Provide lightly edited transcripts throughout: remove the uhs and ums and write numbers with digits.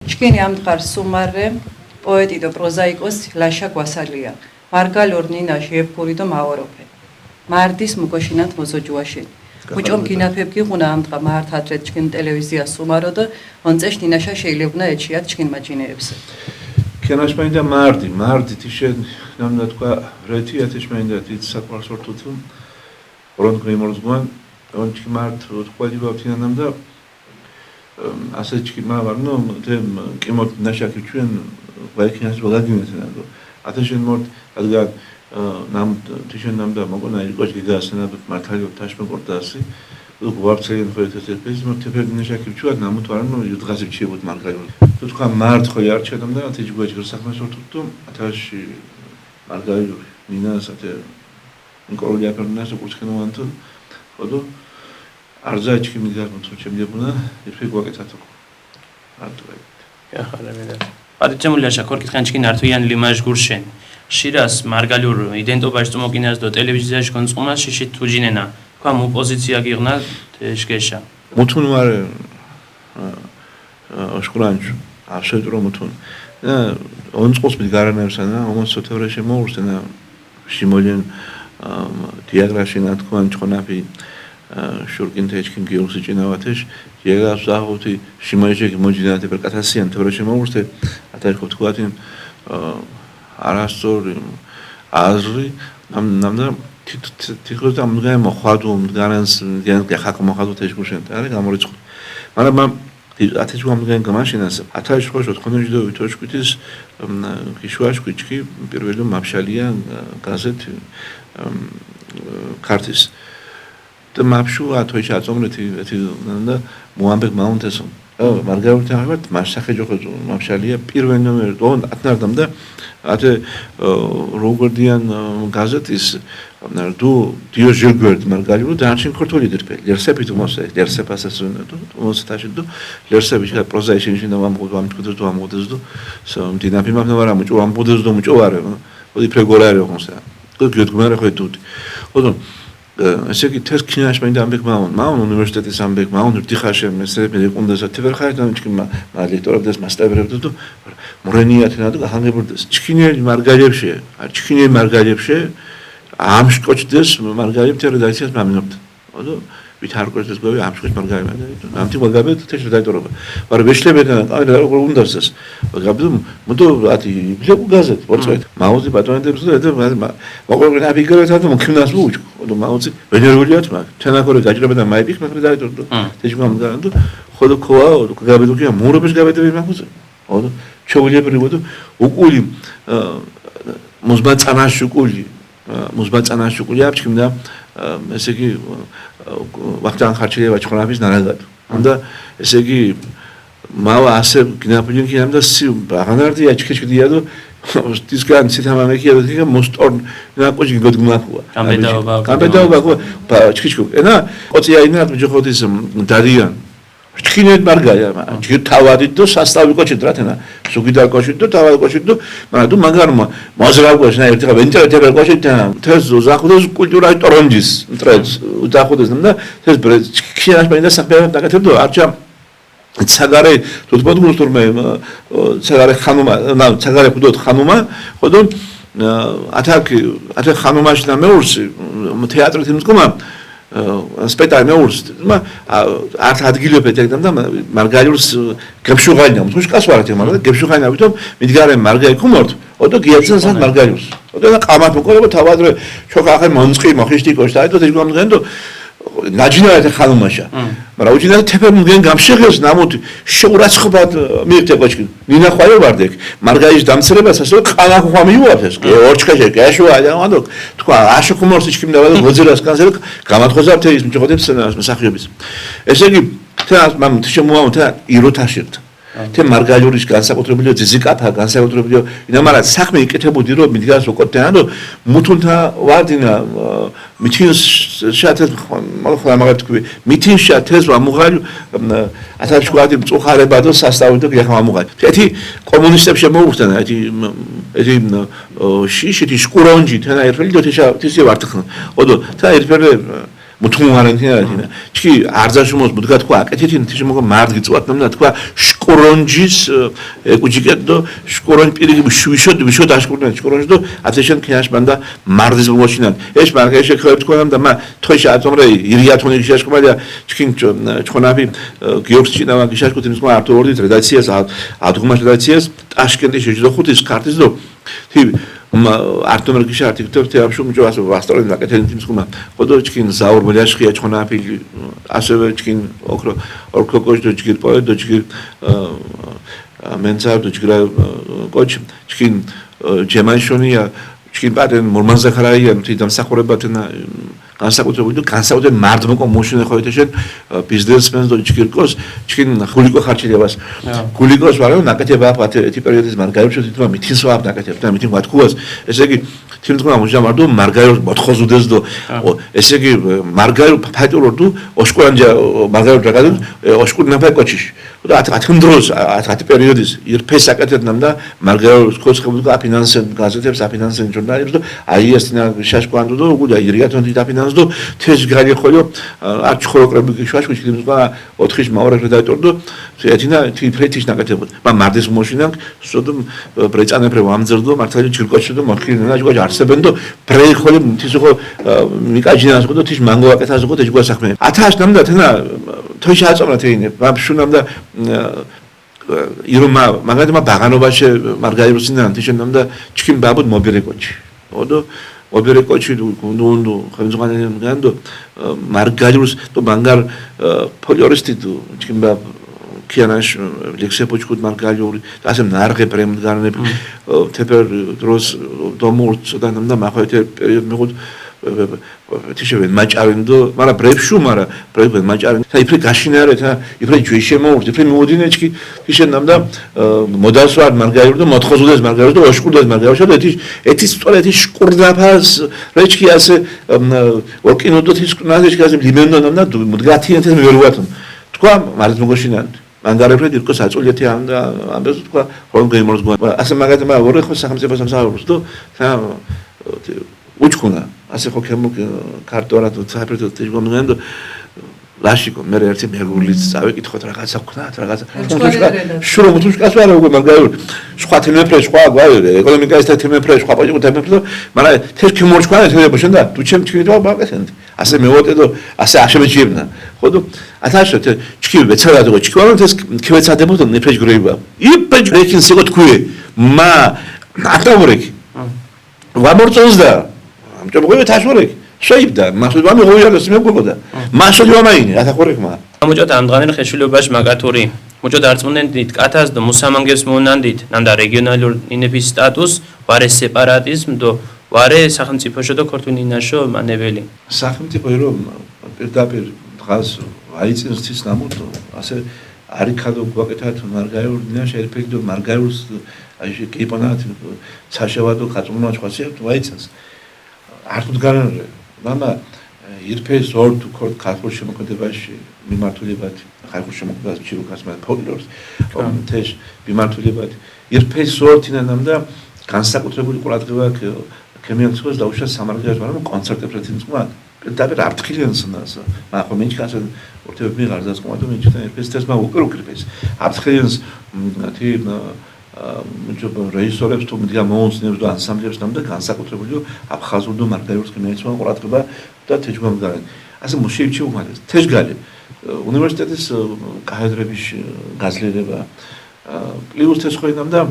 ჩქენი ამდღარ სუმარე პოეტი და პროზაიკოს ლაშა გვასალია მარგალორ ნინა შეფური და მაოროფე მარდის მუგოშინათ მოზოჯუაში უჭომ გინაფებ გიყუნა ამდღა მართადრეთ ჩქენ ტელევიზია სუმარო დაონწეშ ნინაშა შეიძლება ეჩიათ ჩქენ მაჯინეებს კენაშ მაინდა მარდი თიშენ ნამდა თქვა რეთი ათიშ მაინდა თიც საკმარს ვორთუთუ რონ გრიმორზგან on ჩიმართ თქვალი ვაფთიანამ და ასე ჩიმა ვარ ნუ თემ კიმოთ ნაშაკი ჩვენ ვაიქინას ვაგაგინესნა და ათაშენ მორთ ადგან ნამ თიშენ ნამ და მოგონა იყოს გიგასნა და მართალი თაშმე პორტასი ვაფცენ ხოეთეს მორთ თეფერ ნაშაკი ჩვენ ნამოთ ვარ ნუ იუდგაზი ჩიებოთ მარგალი თუ თქვა მართ ხო არჩედამ და ათი ჯგვეჭ საქმეს ვორთუთუ ათაში მარგალი ნინას ათე ნიკოლია პერნას უკურცხენოვანთო ხოდო არზაჩი მიგაგმოთ შემდებოდა ისე გვაკეთათო არტუე ახალემედა ადიჩემულაშა ქორკითხანჩკინ არტუიან ლიმაჟ გურშენ შირას მარგალურ იდენტობაში წმოკინას და ტელევიზიაში კონწყუმას შიში თუჯინენა თქვა მოპოზიცია გიღნა თეშკეშა მუთუნ ვარ შკურანჩ აბსოლუტურ მუთუნ ონწყოს მიგარანებსანა ომოს სოთევრეში მოურსენა შიმოლენ დიაგრაშინა თქვა ჩხონაფი შურკინთეჩკინ გიურსი ჭინავათეშ ჯეგას ახოთი შიმაჟეკი მოჯინათე პერკათასიან თორეში მოურსე ათაშ თქვათი არასწორი აზრი ნამდა თითქოს ამდგენ მოხვადო მდგანს გახაკ მოხადო თეშგუშენ არის გამორიცხო მაგრამ ათაშ ამდგენ გამაშინას ათაშ ხო თქონეჯდო ვითოშკვითის გიშვაშკიჩკი პირველი მაფშალია გაზეთი ქართის და მაფშუა თოიში აწომრეთი და მოამბეკ მაუნტესო მარგალურთან აღარ მასახეჯო მაფშალია პირველ ნომერი დონ ათნარდამ და ათე როგორდიან გაზეთის დუ დიოჟერგერდ მარგალურუ დანჩინ ქორთოლი დერპე ლერსეპით მოსე ლერსეპასასუნ და მოსტაში და ლერსეპი პროზაიშინ შინდა ამღუდამ თქუდო ამღუდეს და დინაფი მაგნავარა მოჭო ამღუდეს და მოჭო არა ოდი პრეგორარო ხონსა და გიდგმარა ხო დუდი ოდო ესე იგი თეს ქინაშ მაინდა ამბეკ მაუნ უნივერსიტეტის ამბეკ მაუნ დიხაშე მესე მეკუნდა სათევერ ხაიდან ჩქიმა ლექტორებდეს მასტაბრებდა და მორენიათნა და ჰანგებურდეს ჩქინელი მარგალებში ჩქინელი მარგალებში ამშკოჩდეს მარგალებთ რედაქციას მამინობთ ოდო ვითარკოჩდეს გვევი ამშკოჩ მარგალები ამთი მაგაბეთ თეშ რედაქტორობა მაგრამ ვეშლებედა აი როგორ უნდასეს მაგაბდუ მოდო ათი ბლეკუ გაზეთ ვორწეთ მაუზი ბატონებს და მაგორგენ აფიგრეთ და მოკინას უჩ ოდო მაუზი ვენერულიათ მაგ თანაკორე გაჭრებდა მაიპიქ მაგ რედაქტორ თეშ გამგან და ხოდო ქოა ოდო გაბედო კი მურობის გაბედები მაგუზე ოდო ჩოვილები ოდო უკული მოზბაცანაში უკული მოზბაცანაში უკული აფჩქიმდა ესე იგი ვახტანგ ხარჩიევა ჩხონაფის ნარაგად და ესე იგი მავა ასე გინაფილინ კიდემ და სი აღანარდია ჩქეჩქდია და ისგან ცითამამეკია და მოსტორ ნაკოჯი გოდგმახუა გამბედაობა ჩქეჩქუ ენა ყოცია ინა ჯოხოდის დადიან ჩქინეთ მარგაია ჯი თავადით და სასტავი კოჩით რათენა სუგიდა კოჩით და თავად კოჩით და მაგრამ თუ მაგარმა მაზრავყოს ნა ერთხელ ვენტერეთებელ კოჩით თეს ზახუდეს კულტურა ტორონჯის ტრედს უძახუდეს და თეს ჩქინას მაინდა საფერა დაკეთებდო არჩა ცაგარე თუთბოდგულს თურმე ცაგარე ხანუმა ნა ცაგარე ხუდოთ ხანუმა ხოდო ათაკ ხანუმაში და მეურსი თეატრით იმსკომა სპექტაკლი მეურსი ართ ადგილობეთ ეგდამ და მარგალურს გებშუღანა თუშკას ვართ მაგრამ გებშუღანა ვითომ მიდგარე მარგალი ქუმორთ ოდო გიაცენ სად მარგალურს ოდო და ყამათ მოკოლებო თავადრე ჩოხა ახალ მონწყი მოხიშტი კოშტა ედო დიგომდგენ და ნაჯინაეთ ხალუმაშა მაგრამ უჯინაეთ თეფერ მგენ გამშეღეს ნამოთ შეურაცხობად მიერთებოჩკი ნინა ხვაიო ვარდეკ მარგალის დამცრებას ასე ყანა ხვა მიუაფეს ორჩქეშე გაშუა და თქვა აშო ხუმორსი ჩქიმდა და მოძერას კანსერ გამათხოვზავთ ის მჭოხოდებს მსახიობის ესე იგი თან მამ შემოავთ იროთაშერთ თე მარგალურის განსაკუთრებული ძიზიკაფა განსაკუთრებული ინამარა საქმე იკეთებოდი რომ მიდგას უკოტენა და მუთუნთა ვარდინა მითინს შათეს მაგალითად თქვი მითინს შათეს ვამუღალი ათაშკვადი მწუხარება და სასტავი და გეხამუღალი ეთი კომუნისტებს შემოუხდნა ეთი შიშითი შკურონჯი თანა ერფელი და თეშა თისი ვარტხ ოდო თა ერფელი მუთუმარენთინა ჩი არძაშმოს მუდგა თქვა აკეთეთინ თიშ მოგო მარდი წვატნამდა თქვა შკორონჯის ეკუჯიკედო შკორონ პირიგი შუშოდ ვიშოდ აშკურნა შკორონჯდო ათეშენ ქიაშ ბანდა მარდის მოშინან ეს მარგეშე ხებ თქვა და მა თოშ აწომრე ირიათონი შეშკმალია ჩკინ ჩხონაბი გიორგს ჩინავა გიშაშკუთი მსმა არტო ორდით რედაქციას ადგომაშ რედაქციას ტაშკენტი შეჯდო ხუთის ქარტის დო თი არტომერ გიშარტი თორთი აბშუ მჯო ასე ვასტორენ ნაკეთენ თიმსკუმა ხოდო ჩკინ ზაურბელიაშხია ჩხონაბი ასევე ჩკინ ოქროკოჯდო ჩკინ პოედო ჩკინ მენცავდო ჩკირა კოჩ ჩკინ ჯემანშონია ჩკინ პატენ მორმანზახარაია თი დამსახურებათნა განსაკუთრებული განსაკუთრებული მარტმოკო მოშინე ხოეთეშენ ბიზნესმენს დო ჩკირკოს ჩკინ ხულიკო ხარჩილებას გულიკოს ვარო ნაკეთება აფათე ეთი პერიოდის მარგაიურში თვითონ მითინს ვაფ ნაკეთებ და მითინ ვათქუას ესე იგი თიმთქმა მოჟამარდო მარგაიურ მოთხოზუდეს დო ესე იგი მარგაიურ ფაიტორდო ოშკურანჯა მარგაიურ ჯაგადო ოშკურ ნაფაკოჩიშ და ათქնդროს ათი პერიოდის ირფეს აკეთებდნენ და მარგაიურ სკოლსხებულ და ფინანსენ გაზეთებს აფინანსენ ჟურნალებს და აი ესინა შაშკვანდო და უგუდა ირიათონი და ფინანსდო თეშ გალი ხოლო არჩ ხოლოკრები გიშვაშ ვიშკიმს და 4-ის მაორე რედაქტორ და ეთინა თიფრეთიშ ნაკეთებოდ მა მარდის მოშინან სოდო ბრეწანებრე ვამძერდო მართალი ჩილკოჩი და მოხინა ჯგოჯ არსებენ და ბრეი ხოლო თისო მიკაჯინას ხო და თიშ მანგო აკეთას ხო და ჯგო საქმე ათაშ ნამდა თენა თოშ აწომა თეინე ვაფშუნამდა ირომა მაგათმა ბაღანობაშე მარგაიროსინან თიშენამდა ჩკინ ბაბოდ მობირეკოჩი ოდო ობერეკოჩი ნუნდუ ხემზღანენ განდო მარგაიროს და მანგარ პოლიორისტი ჩკინ ბაბ ქიანაშ ლექსეპოჩკუდ მარგაიური ასე ნარღე პრემდგანები თეპერ დროს დომურც და ნამდა მახოეთე პერიოდ მიგოდ თიშევენ მაჭარინდო მარა ბრებშუ მარა ბრებენ მაჭარინ და იფრე გაშინარეთა იფრე ჯვიშემოურთ იფრე მოდინეჩკი თიშენამ და მოდასვარ მარგაიურ და მოთხოზუდეს მარგაიურ და ოშკურდეს მარგაიურ და ეთი სწორეთი შკურდაფას რეჩკი ასე ოკინოდო თიშ ნაზეჩკი ასე ლიმენდონამ და მდგათიენთეს მერუათონ თქვა მართ მოგოშინან მანგარეფრე დირკო საწულიეთი ამბეს თქვა რომ გეიმორს გვა ასე მაგათმა ორი ხო სახელმწიფო სამსახურს და უჩქუნა ასე ხო ქემო კარტორა თუ საერთოდ თიშგონდნენ და ლაშიკო მე ერთი მეგულიც წავიკითხოთ რაღაცა ვქნათ რაღაცა შურო მუთუშკას ვარ უკვე მაგაიურ სხვა თემეფრე სხვა გვარი ეკონომიკა ეს თემეფრე სხვა პოლიტიკა თემეფრე მაგრამ თეშ ქემორჩქვა ეთება შენდა თუ ჩემ ჩქინით ვაბაკეთენდი ასე მეոտე და ასე აშემეჩიებნა ხო და ათაშო ჩქი ვეცადადო ჩქი ეს ქევეცადებოდა ნეფეჯ გრეიბა იპეჯ რეკინ სიგო თქვი მა ატავრეკი ვამორწონსდა ამჭობ თაშორეკი შეიბდა მასო ვამი ღოიალოს მეგობოდა მასო ვამაინე ათახორეკმა ამოჭოთ ამ დღანელ ხეშვილობაში მაგათური მოჭოთ არწმუნდით კათას და მუსამანგებს მონანდით ნამდა რეგიონალურ ინების სტატუს ვარე სეპარატიზმ და ვარე სახელმწიფოშო და ქორთუნინაშო მანებელი სახელმწიფო რომ პირდაპირ დღას აიწევს ის ნამოდო ასე არიქადო გვაკეთათ მარგაიურ დინაშ ერფექდო მარგაიურს აი კიპონათ საშევადო ხაწუნო ხვასია ვაიწევს არტუდგანერე მამა ირფეს ორ თუ ქართულ შემოქმედებაში მიმართულებად ხალხურ შემოქმედებას ჩილუკას მე პოლიტიკოს თეშ მიმართულებად ირფეს ორთინანამ და განსაკუთრებული ყურადღება ქემიაქცოს დაუშვა სამარგაჟ მაგრამ კონცერტებს რეთინსკმა დაბერ არტხილიანსნას მაგრამ მენჩკას ორთებ მიღარდას კომატო მენჩთან ირფეს თესმა უკრუკრიფეს არტხილიანს თი მუჭობ რეჟისორებს თუ მდგა მოუნცნებს და ანსამბლებს ნამდვილად განსაკუთრებული აფხაზურ და მარგაიურს კინოეცმა ყურადღება და თეჯგამგარი ასე მუშევჩი უმალეს თეჯგალი უნივერსიტეტის კათედრების გაზლერება პლუს ეს ხო ნამდვილად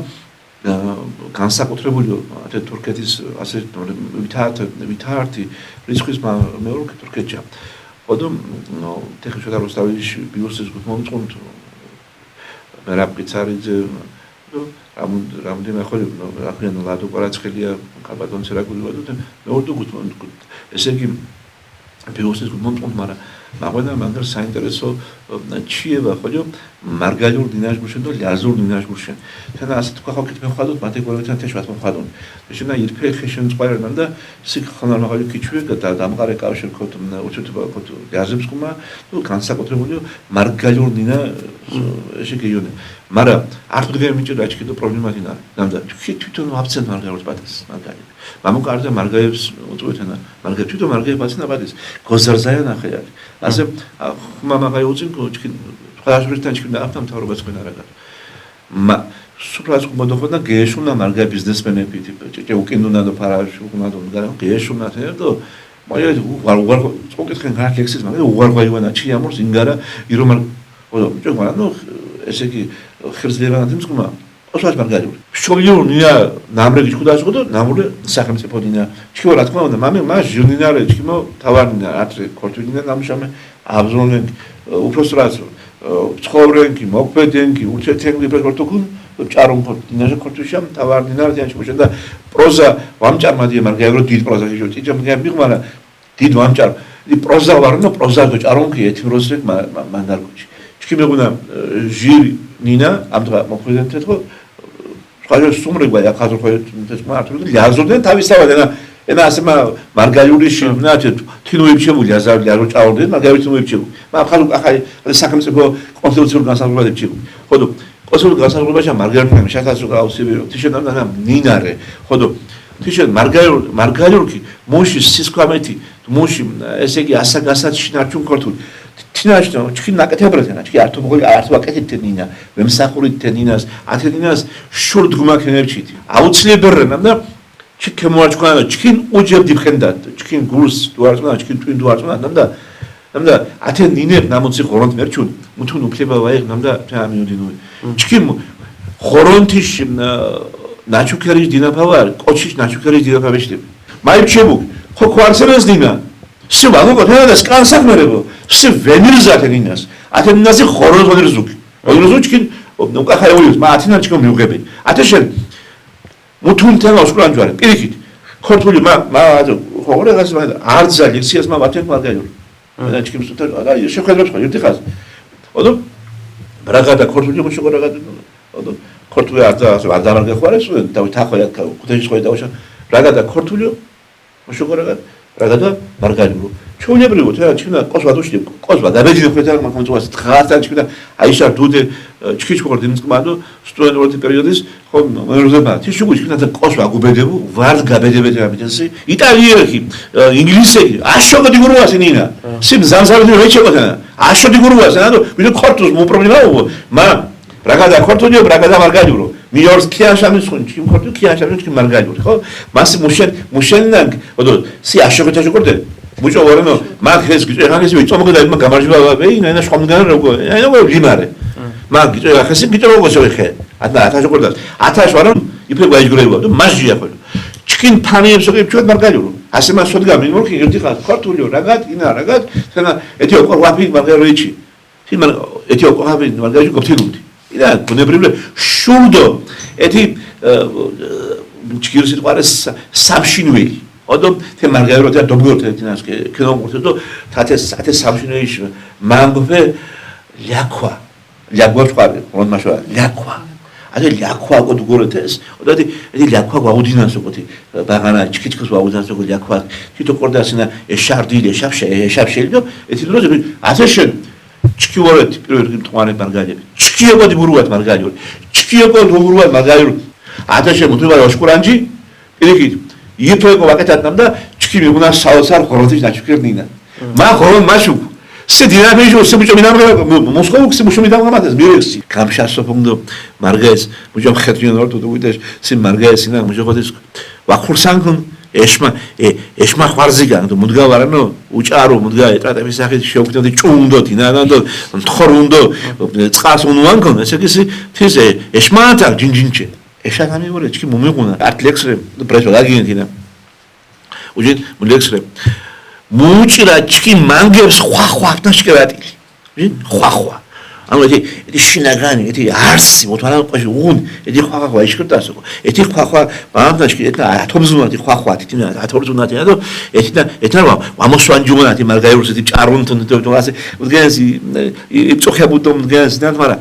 განსაკუთრებული ათე თურქეთის ასე ვითართი რიცხვის მეორე თურქეთია ხოდო ტექნიკა რუსთავის ბიუსის გუთმომწონთ მერაპკიცარიძე რამდენი ახალი ახლა ლადო ყარაცხელია კაბადონ ცერაგულია და მეორდო გუთმონთ ესე იგი ბიუსის გუთმომწონთ მაგრამ მაგარ საინტერესო ჩიება ხოლო მარგალიურ დინაშგურშენ და ლიაზურ დინაშგურშენ თან ასე თქვა ხო კითხე ხადოთ მათეგორებთან თეშვათ მოხადონ შენა ირფე ხეშენ წვერნან და სიკ ხანარ მაგალი კიჩვე და დამყარე კავშირ ქოთ უჩუთება ქოთ ლიაზებს ხუმა თუ განსაკუთრებული მარგალიურ დინა ესე გეიონე მაგრამ არ თქვენ მიჭირდა ჩქიდო პრობლემა დინა ნამდა თვითონ აბსენტ მარგარებს პატეს მაგარი მამუკარდა მარგარებს უწუეთენა მარგარებს თვითონ მარგარებს პატეს ნაბადეს გოზარზაია ნახე ასე მამაყაი უწინ ჩქინ ხაშვრისთან ჩქინ აფთან მთავრობას ხენა რა სუპრას მოდოხდა გეშუნა მარგა ბიზნესმენები ტიპი უკინდუნა და ფარაში უკუნა და გეშუნა თერდო მოიე უარ წოკითხენ გაქექსის მაგრამ უარ გაივანა ჩიამორს ინგარა ირომარ ოდო მაგრამ ნუ ესე იგი ხერხლევანად იმსკმა ოსვას მარგარი შოლიურნია ნამრეგი ხუდაშო და ნამრე სახელმწიფო დინა ჩქო რა თქმა უნდა მამე მას ჟურნალე ჩქიმო თავარინა ათრი ქორთულინა ნამშამე აბზონენ უпрострაც ცხოვრენკი მოგბედენკი უჩეთენკი პროტოკოლ ჭარუმ დინაშე ქორთუშამ თავარინა დიანჩ და პროზა ვამჭარმადია მარგარო დიდ პროზა შეჭი ჯამგები მარა დიდ ვამჭარ პროზა ვარნო პროზა და ჭარუმკი ეთი პროზრეკ მანდარგუჩი ჩქიმეგუნა ჟირი ნინა ამდა მოპრეზენტეთ ხო ხაჟო სუმრეგვა და ხაჟო თესმა არტული ლაზოდენ თავისთავად ენა ასემა მარგალურიში ნაჩე თინოებში შემული აზარლი არო ჭაორდნენ მაგარი თინოებში მაგრამ ხაჟო ახალი სახელმწიფო კონსტიტუციურ განსაზღვრებებში ხოდო კონსტიტუციურ განსაზღვრებაში მარგალურმა შეთასო გაუსიბირო თიშენდა ნინარე ხოდო თიშენ მარგალურკი მოში სისკვამეთი მოში ესე იგი ასაგასად შინარჩუნ ქორთული თინაშტო ჩქინ ნაკეთებრეთენა ჩქი ართო მოგული ართო აკეთეთენინა მემსახურითენინას ათენინას შურდგმაქენებჩითი აუცილებელია და ჩქემოაჩქანა ჩქინ უჯებდი ხენდათ ჩქინ გულს დუარწმნა ჩქინ ტვინ დუარწმნა და ათენინებ ნამოცი ხორონთ მერჩუნ მუთუნ უფლება ვაიღ და თამიუდინო ჩქინ ხორონთიშ ნაჩუქერის დინაფავარ კოჩის ნაჩუქერის დინაფავეშტი მაიჩებუ ხო კვარცელეს დინა სულ აღო სკანსაკმერებო სულ ვენირზათენინას ათენინასი ხოროს ვენირზუკი ვენირზუჩკინ უკახაიულის მა ათინაჩკო მიუღები ათეშენ მუთუნთელა უსკრანჯვარე პირიქით ქორთული მა ხორეგას არძა ლექციას მა ვათენ მაგაიურ და ჩკიმ სუთა და შეხედებს ხო ერთი ხაზ ოდო რაგადა ქორთული მოშოგრაგადა ოდო ქორთული არძა ხوارეს და თახვია ქუთეში ხო და რაგადა ქორთული მოშოგრაგადა რაგადა მარგალურო ჩუნებრივო თერა ჩინა ყოსვა დუშტი ყოსვა დაბეჯი ხეთა მაგ მოწვას თხართან ჩინა აიშა დუდე ჩქიჩქორდი მწკმადო სტუდენტური პერიოდის ხო მერზება თიშუგუ ჩინა და ყოსვა გუბედებო ვარდ გაბედებედა ამიტესი იტალიერი ინგლისელი აშოგდი გურუას ნინა სიმ ზამზარდი რეჩეკოთა აშოდი გურუას ანუ ვიდო ქორტუს მო პრობლემაო მა რაგადა ქორტუნიო რაგადა მარგალურო მიორს ქიაშამის ხუნჩი ქორტუ ქიაშამის ქი მარგალურო ხო მას მუშენნან ოდო სი აშოგეთა შეკორდე მუჭო ვარენო მაგ ეს გიწეხანესი ვიწომოგდა იმ გამარჯვება ვეინა ენა შხომგან როგორ ენა ვიმარე მაგ გიწეხანესი გიწო როგორ შეხე ადა ათაშოკორდა ათაშ ვარენ იფე გაიჯგრევა და მაჟია ხო ჩკინ ფანიებს ოქი ჩვენ მარგალურო ასე მასოდგა მინმორქი ერთი ხარ ქორტულიო რაგად ინა რაგად თენა ეთიო ყურაფი მარგალუიჩი სიმარ ეთიო ყურაფი მარგალუიჩი გოფთილუდი იდა ბუნებრივი შურდო ეთი ჩკირსი ყარეს საბშინველი ოდო თე მარგალურო და დობგორთე თინას კინო მორთო თათე საბშინველი მანგვე ლიაქვა ლიაგვარწყარი მონმაშვა ლიაქვა ade ლიაქვა გოდგორეთეს ოდადი edi ლიაქვა გაუდინასო გოთი ბაღანა ჩქიჩქს გაუდინასო გოთი ლიაქვა თითო კორდასინა ეშარდილი ეშაფშელიდო ეთი დროზე ასეშენ ჩქიორეთ პირველი მტყუარი მარგალები ჩქიოგოდი ბურუათ მარგალიური ჩქიოგოდი ბურუათ მარგალიური ათაშე მუთრიბა ოშკურანჯი პირიქით იფრეკო ვაკეთატნამ და ჩქიმი უნდა საოცარ ხოროთის დაჩქერნინა მა ხორონ მაშუ სედინამეჟო სემუჭო მინამრე მოსკოვი სემუჭო მინამრე მირექსი გამშასოფუნდო მარგაეს მუჭო ხეთრიონ ორტო დუიდეშ სი მარგაეს ინა მუჭო ხოთის ვახურსანქუნ ეშმა ხვარზიგან და მუდგავარანო უჭარო მუდგა ეტრატების სახით შეუქმნოდი ჭუნდო თინანანდო თხორუნდო წყას უნუანქონ ესე კი თის ეშმათა ჯინჯინჩე ეშანამი ვორე ჩქი მომიყუნა არტლექსრე პრესო დაგინეთინა უჯი მულექსრე მუჭირა ჩქი მანგებს ხვახვა ნაშკერატილი ხვახვა ანუ ეთი შინაგანი ეთი არსი მოთანა ყოში უნ ეთი ხვახვა იშკრტასო ეთი ხვახვა ბამდაშკი ეთი ათობზუნათი ხვახვა თინა ათობზუნათი და ეთნა ვამოსვანჯუნათი მარგაიურს ეთი ჭარუნთუნ და ასე უდგენსი იწოხებუდო უდგენსი და მარა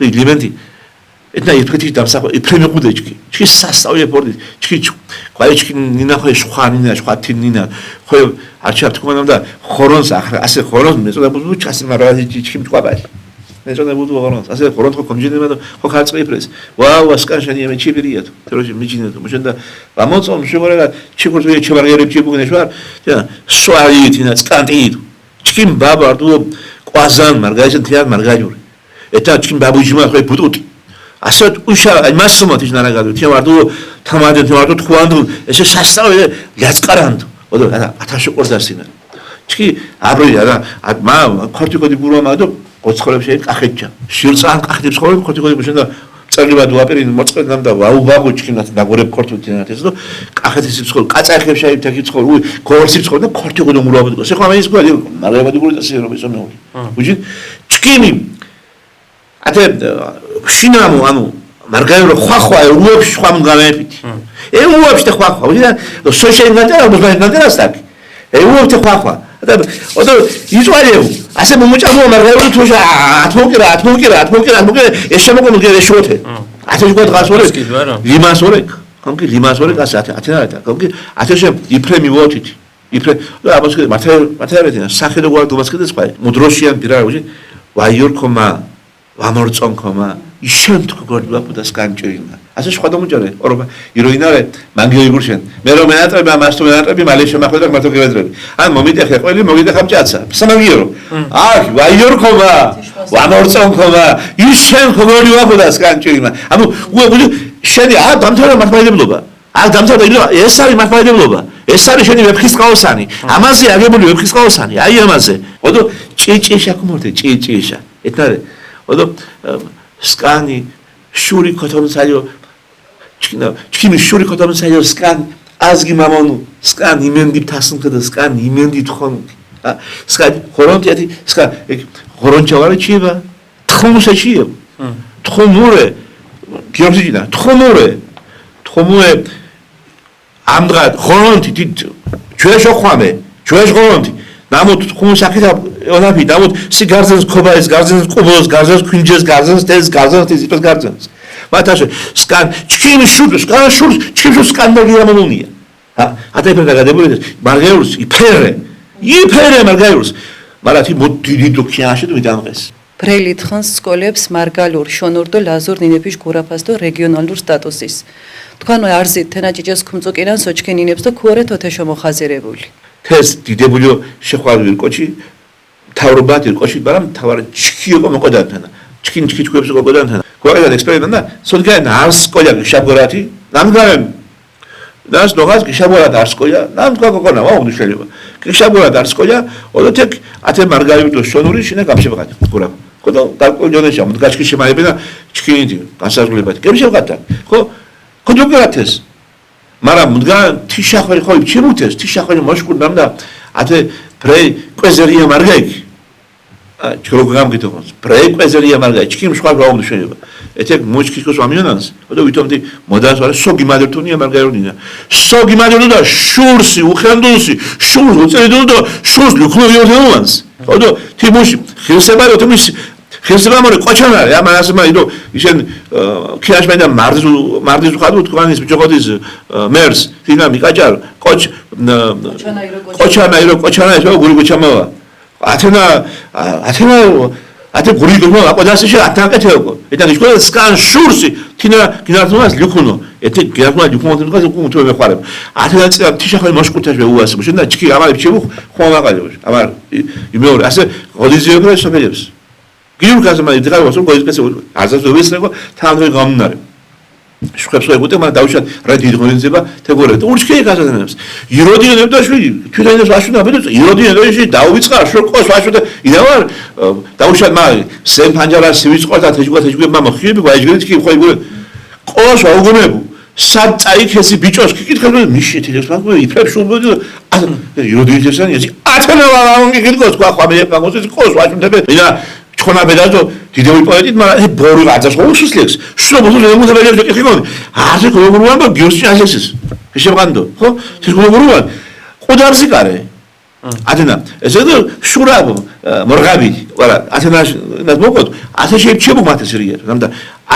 ლიმენტი ეთნა იფრეთი დამსახო იფრემი ყუდეჩკი ჩი სასწავლე პორდი ჩი ყაიჩკი ნინა ხო ხვანინა ხვათინინა ხო არჩა თქონამ და ხორონს ახლა ასე ხორონს მეწოდებულ ჩასი მარადი ჩი მწყაბალი ეწოდებოდა ღორონს ასე ღორონთ ხო კომჯინებდა ხო ხარწყიფრეს ვაუ ასკანშანი მე ჩიბირია თუ თორე მიჯინე თუ მაშინ და ამოწომ შეგორა ჩიკურთი ჩემარგერი ჩიბუგნეშوار და სვალიითინა სტანტი ჩკიმ ბაბა თუ ყვაზან მარგაჟენ თიარ მარგაჟური ეთა ჩკიმ ბაბუჯმა ხო ბუტუტი ასეთ უშა მასმოთი ნარაგადო თემარდუ თამადე თემარდუ თქვანდუ ესე სასწავლე ლაწყარანდ ოდო ათაშო ყორდასინა ჩკი აბრია და მა ქორტიკოდი ბურამადო ოცხოლებში კახეთჭა შილწან კახეთებს ხოლმე ქორტიკოდი მაშინ და წერილად უაპირინ მოწყენამ და ვაუბაგო ჩკინათ დაგორებ ქორტიკოდინათ ეს და კახეთის ცხოლ კაწახებს შეიფთაკი ცხოლ გორსი ცხოლ და ქორტიკოდო მურაბადო ესე ხომ ის გვადი მარებადი გული და სერობი სომეული უჯი ჩკინი ათე შინამო ანუ მარგაირო ხახვა უებში ხომ გამეფით უებში და ხახვა უჯი და სოციალიზმი და მოსმენდა სტაკი უებში ხახვა და ოდო იზვალეო ასე მომოჭამო მარგაირო თუშა ათმოკირა ეს შემოგონო გერეშოთე ასე შეგოთ გასოლე ლიმასოლე კონკი ლიმასოლე ასე ათენარათა კონკი ასე შე იფრემი ვოთით იფრე და აბასკე მათერეთინა სახედო გვარ დუბასკედეს ხაი მუდროშიან პირა უჯი ვაიორქომა ვამორწონქომა ისენ თუ გორდვა პუდას კანჭირინა ასე სხვა დამოჯარე ორობა იროინარე მანგიოიგურშენ მე რომ მეატრები ამას თუ მეატრები მალე შემახვედრა მარტო გევედრები ან მომიდეხე ყველი მომიდეხა მჭაცა სამაგიორო აქ ვაიორქომა ვამორწონქომა ისენ თუ გორდვა პუდას კანჭირინა ანუ შენი დამთავრდა მართლმადიდებლობა დამთავრდა ეს არის მართლმადიდებლობა ეს არის შენი ვეფხისტყაოსანი ამაზე აგებული ვეფხისტყაოსანი აი ამაზე ოდო ჭიჭიშა კომორთე ჭიჭიშა ეთარე ოდო სკანი შური ქოთომსალიო ჩკინი შური ქოთომსალიო სკან აზგი მამონუ სკან იმენდი თასუნქდა სკან იმენდი თხონ სკან ხორონტიათი სკან ხორონჩავარი ჩიება თხომუსაჩიე თხომურე გიორგინა თხომურე ამდღა ხორონტი ჩვეშო ხვამე ჩვეშ ხორონტი ნამოთ ხუმსაკითა ონაფი ნამოთ სიგარზენს ქობაის გარზენს ყუბოს გარზენს ქინჯეს გარზენს ტეს გარზენს ტიზიპეს გარზენს მათაშე სკან ჩკიმ შურს სკან შურს ჩკიმ სკანდალია მომუნია ატა იფერდა გადებული მარგაიურს იფერე მარგაიურს მარათი მოდიდი დოქიანში თუ მიდამღეს ბრელი თხანს სკოლებს მარგალურ შონურ და ლაზურ ნინეფიშ გურაფას და რეგიონალურ სტატუსის თქვენ არზით თენაჭიჭეს ქუმწოკინან სოჩქენინებს და ქუარე თოთეშო მოხაზერებული თეს დიდებულიო შეხვავი რკოჩი თავრობად რკოჩი მაგრამ თავარ ჩქიო მოყოდანთანა ჩქინ ჩქიჩქებს მოყოდანთანა გვაგან ექსპერიმენტა სოდგან არს სკოლა შაბგორათი ნამგარენ დას ნოგას შაბგორათ არს სკოლა ნამგა გოგონა ვაუ შეიძლება შაბგორათ არს სკოლა ოდეთეკ ათე მარგარიტო შონური შინა გამშევღათ გურა ხოდა დაკონჯონეშა მდგაჩქი შემაებინა ჩქინი გასაზრლებად გემშევღათა ხო დოგრათეს მაგრამ მდგან თიშახვერი ხო ჩიმუთეს თიშახვერი მოშკურდამ და ათე ბრეი კვეზერია მარგაიკი ჩროგამ გითხოვს ბრეი კვეზერია მარგაიკი ჩქიმ სხვა გაუმ შეიძლება ეთეკ მოჩქიქოს ამიონანს და ვითომდი მოდას ვარ სოგი მადერთუნია მარგაირუნინა სოგი მადერთუნ და შურსი უხენდუსი შურს უწერიდო და შურს ლუქნოიორდეუანს ოდო თიმუში ხილსებარო თიმუში ხილსებამორე ყოჩანარი ამას მაიდო ისენ ქიაშმედა მარდის უხადო თქვანის ბიჭოდის მერს დინამიკაჭარ ყოჩანაირო გური გუჩამავა ათენა ათე გური გულმა აკოდასიში ათაკეთეო ეტან ისკო სკან შურსი თინა გინართმას ლუქუნო ეთე გინართმა ლუქუნო თქოს უკუნთო მეხარებ ათენა წა თიშახალი მოშკუთაშ ვეუას შენ და ჩქი ამარი ჩებუ ხომაყალე ამარ იმეორ ასე გოდიზიოგრა შეგეებს გიურ გაზმაი დღევას რომ გოიზკეს აზას ვესრეგო თანვე გამნარე შეხებს ეგუტე მაგრამ დავშად რა დიდი ღონისება თეგორე ურჩქე გაზანებს იროდინებ და შვილი თვითონაც ვაშუნა ბედო იროდინებ და დავიწყარ შოკოს ვაშუნა იდავარ დავშად მაგ სენ ფანჯარა სივიწყორდა თეჯგვე მამა ხიები ვაიჯგრით კი ხო იგურე ყოს აუგონებო სად წაიქესი ბიჭოს კითხებს მიშეთილებს მაგრამ იფრებს შუბოდი იროდინებსან ისი ათენა ვაღონგი გიქოს ყვა მე მაგოს ყოს ვაშუნდები და ჩხონა ბედაზო დიდევი პოეტით მაგრამ ბორი გაძას უსულს შუბოდი ემუდებელებს კითხიკონი აზე გოგურუან და გიოსი აზესის შეშევგანდო ხო თირგოგურუან ყუდარსი კარე ათენა ესე და შურაბ მორღაბი ვარა ათენას მოგოთ ასე შეჩებო მათეს რიერ და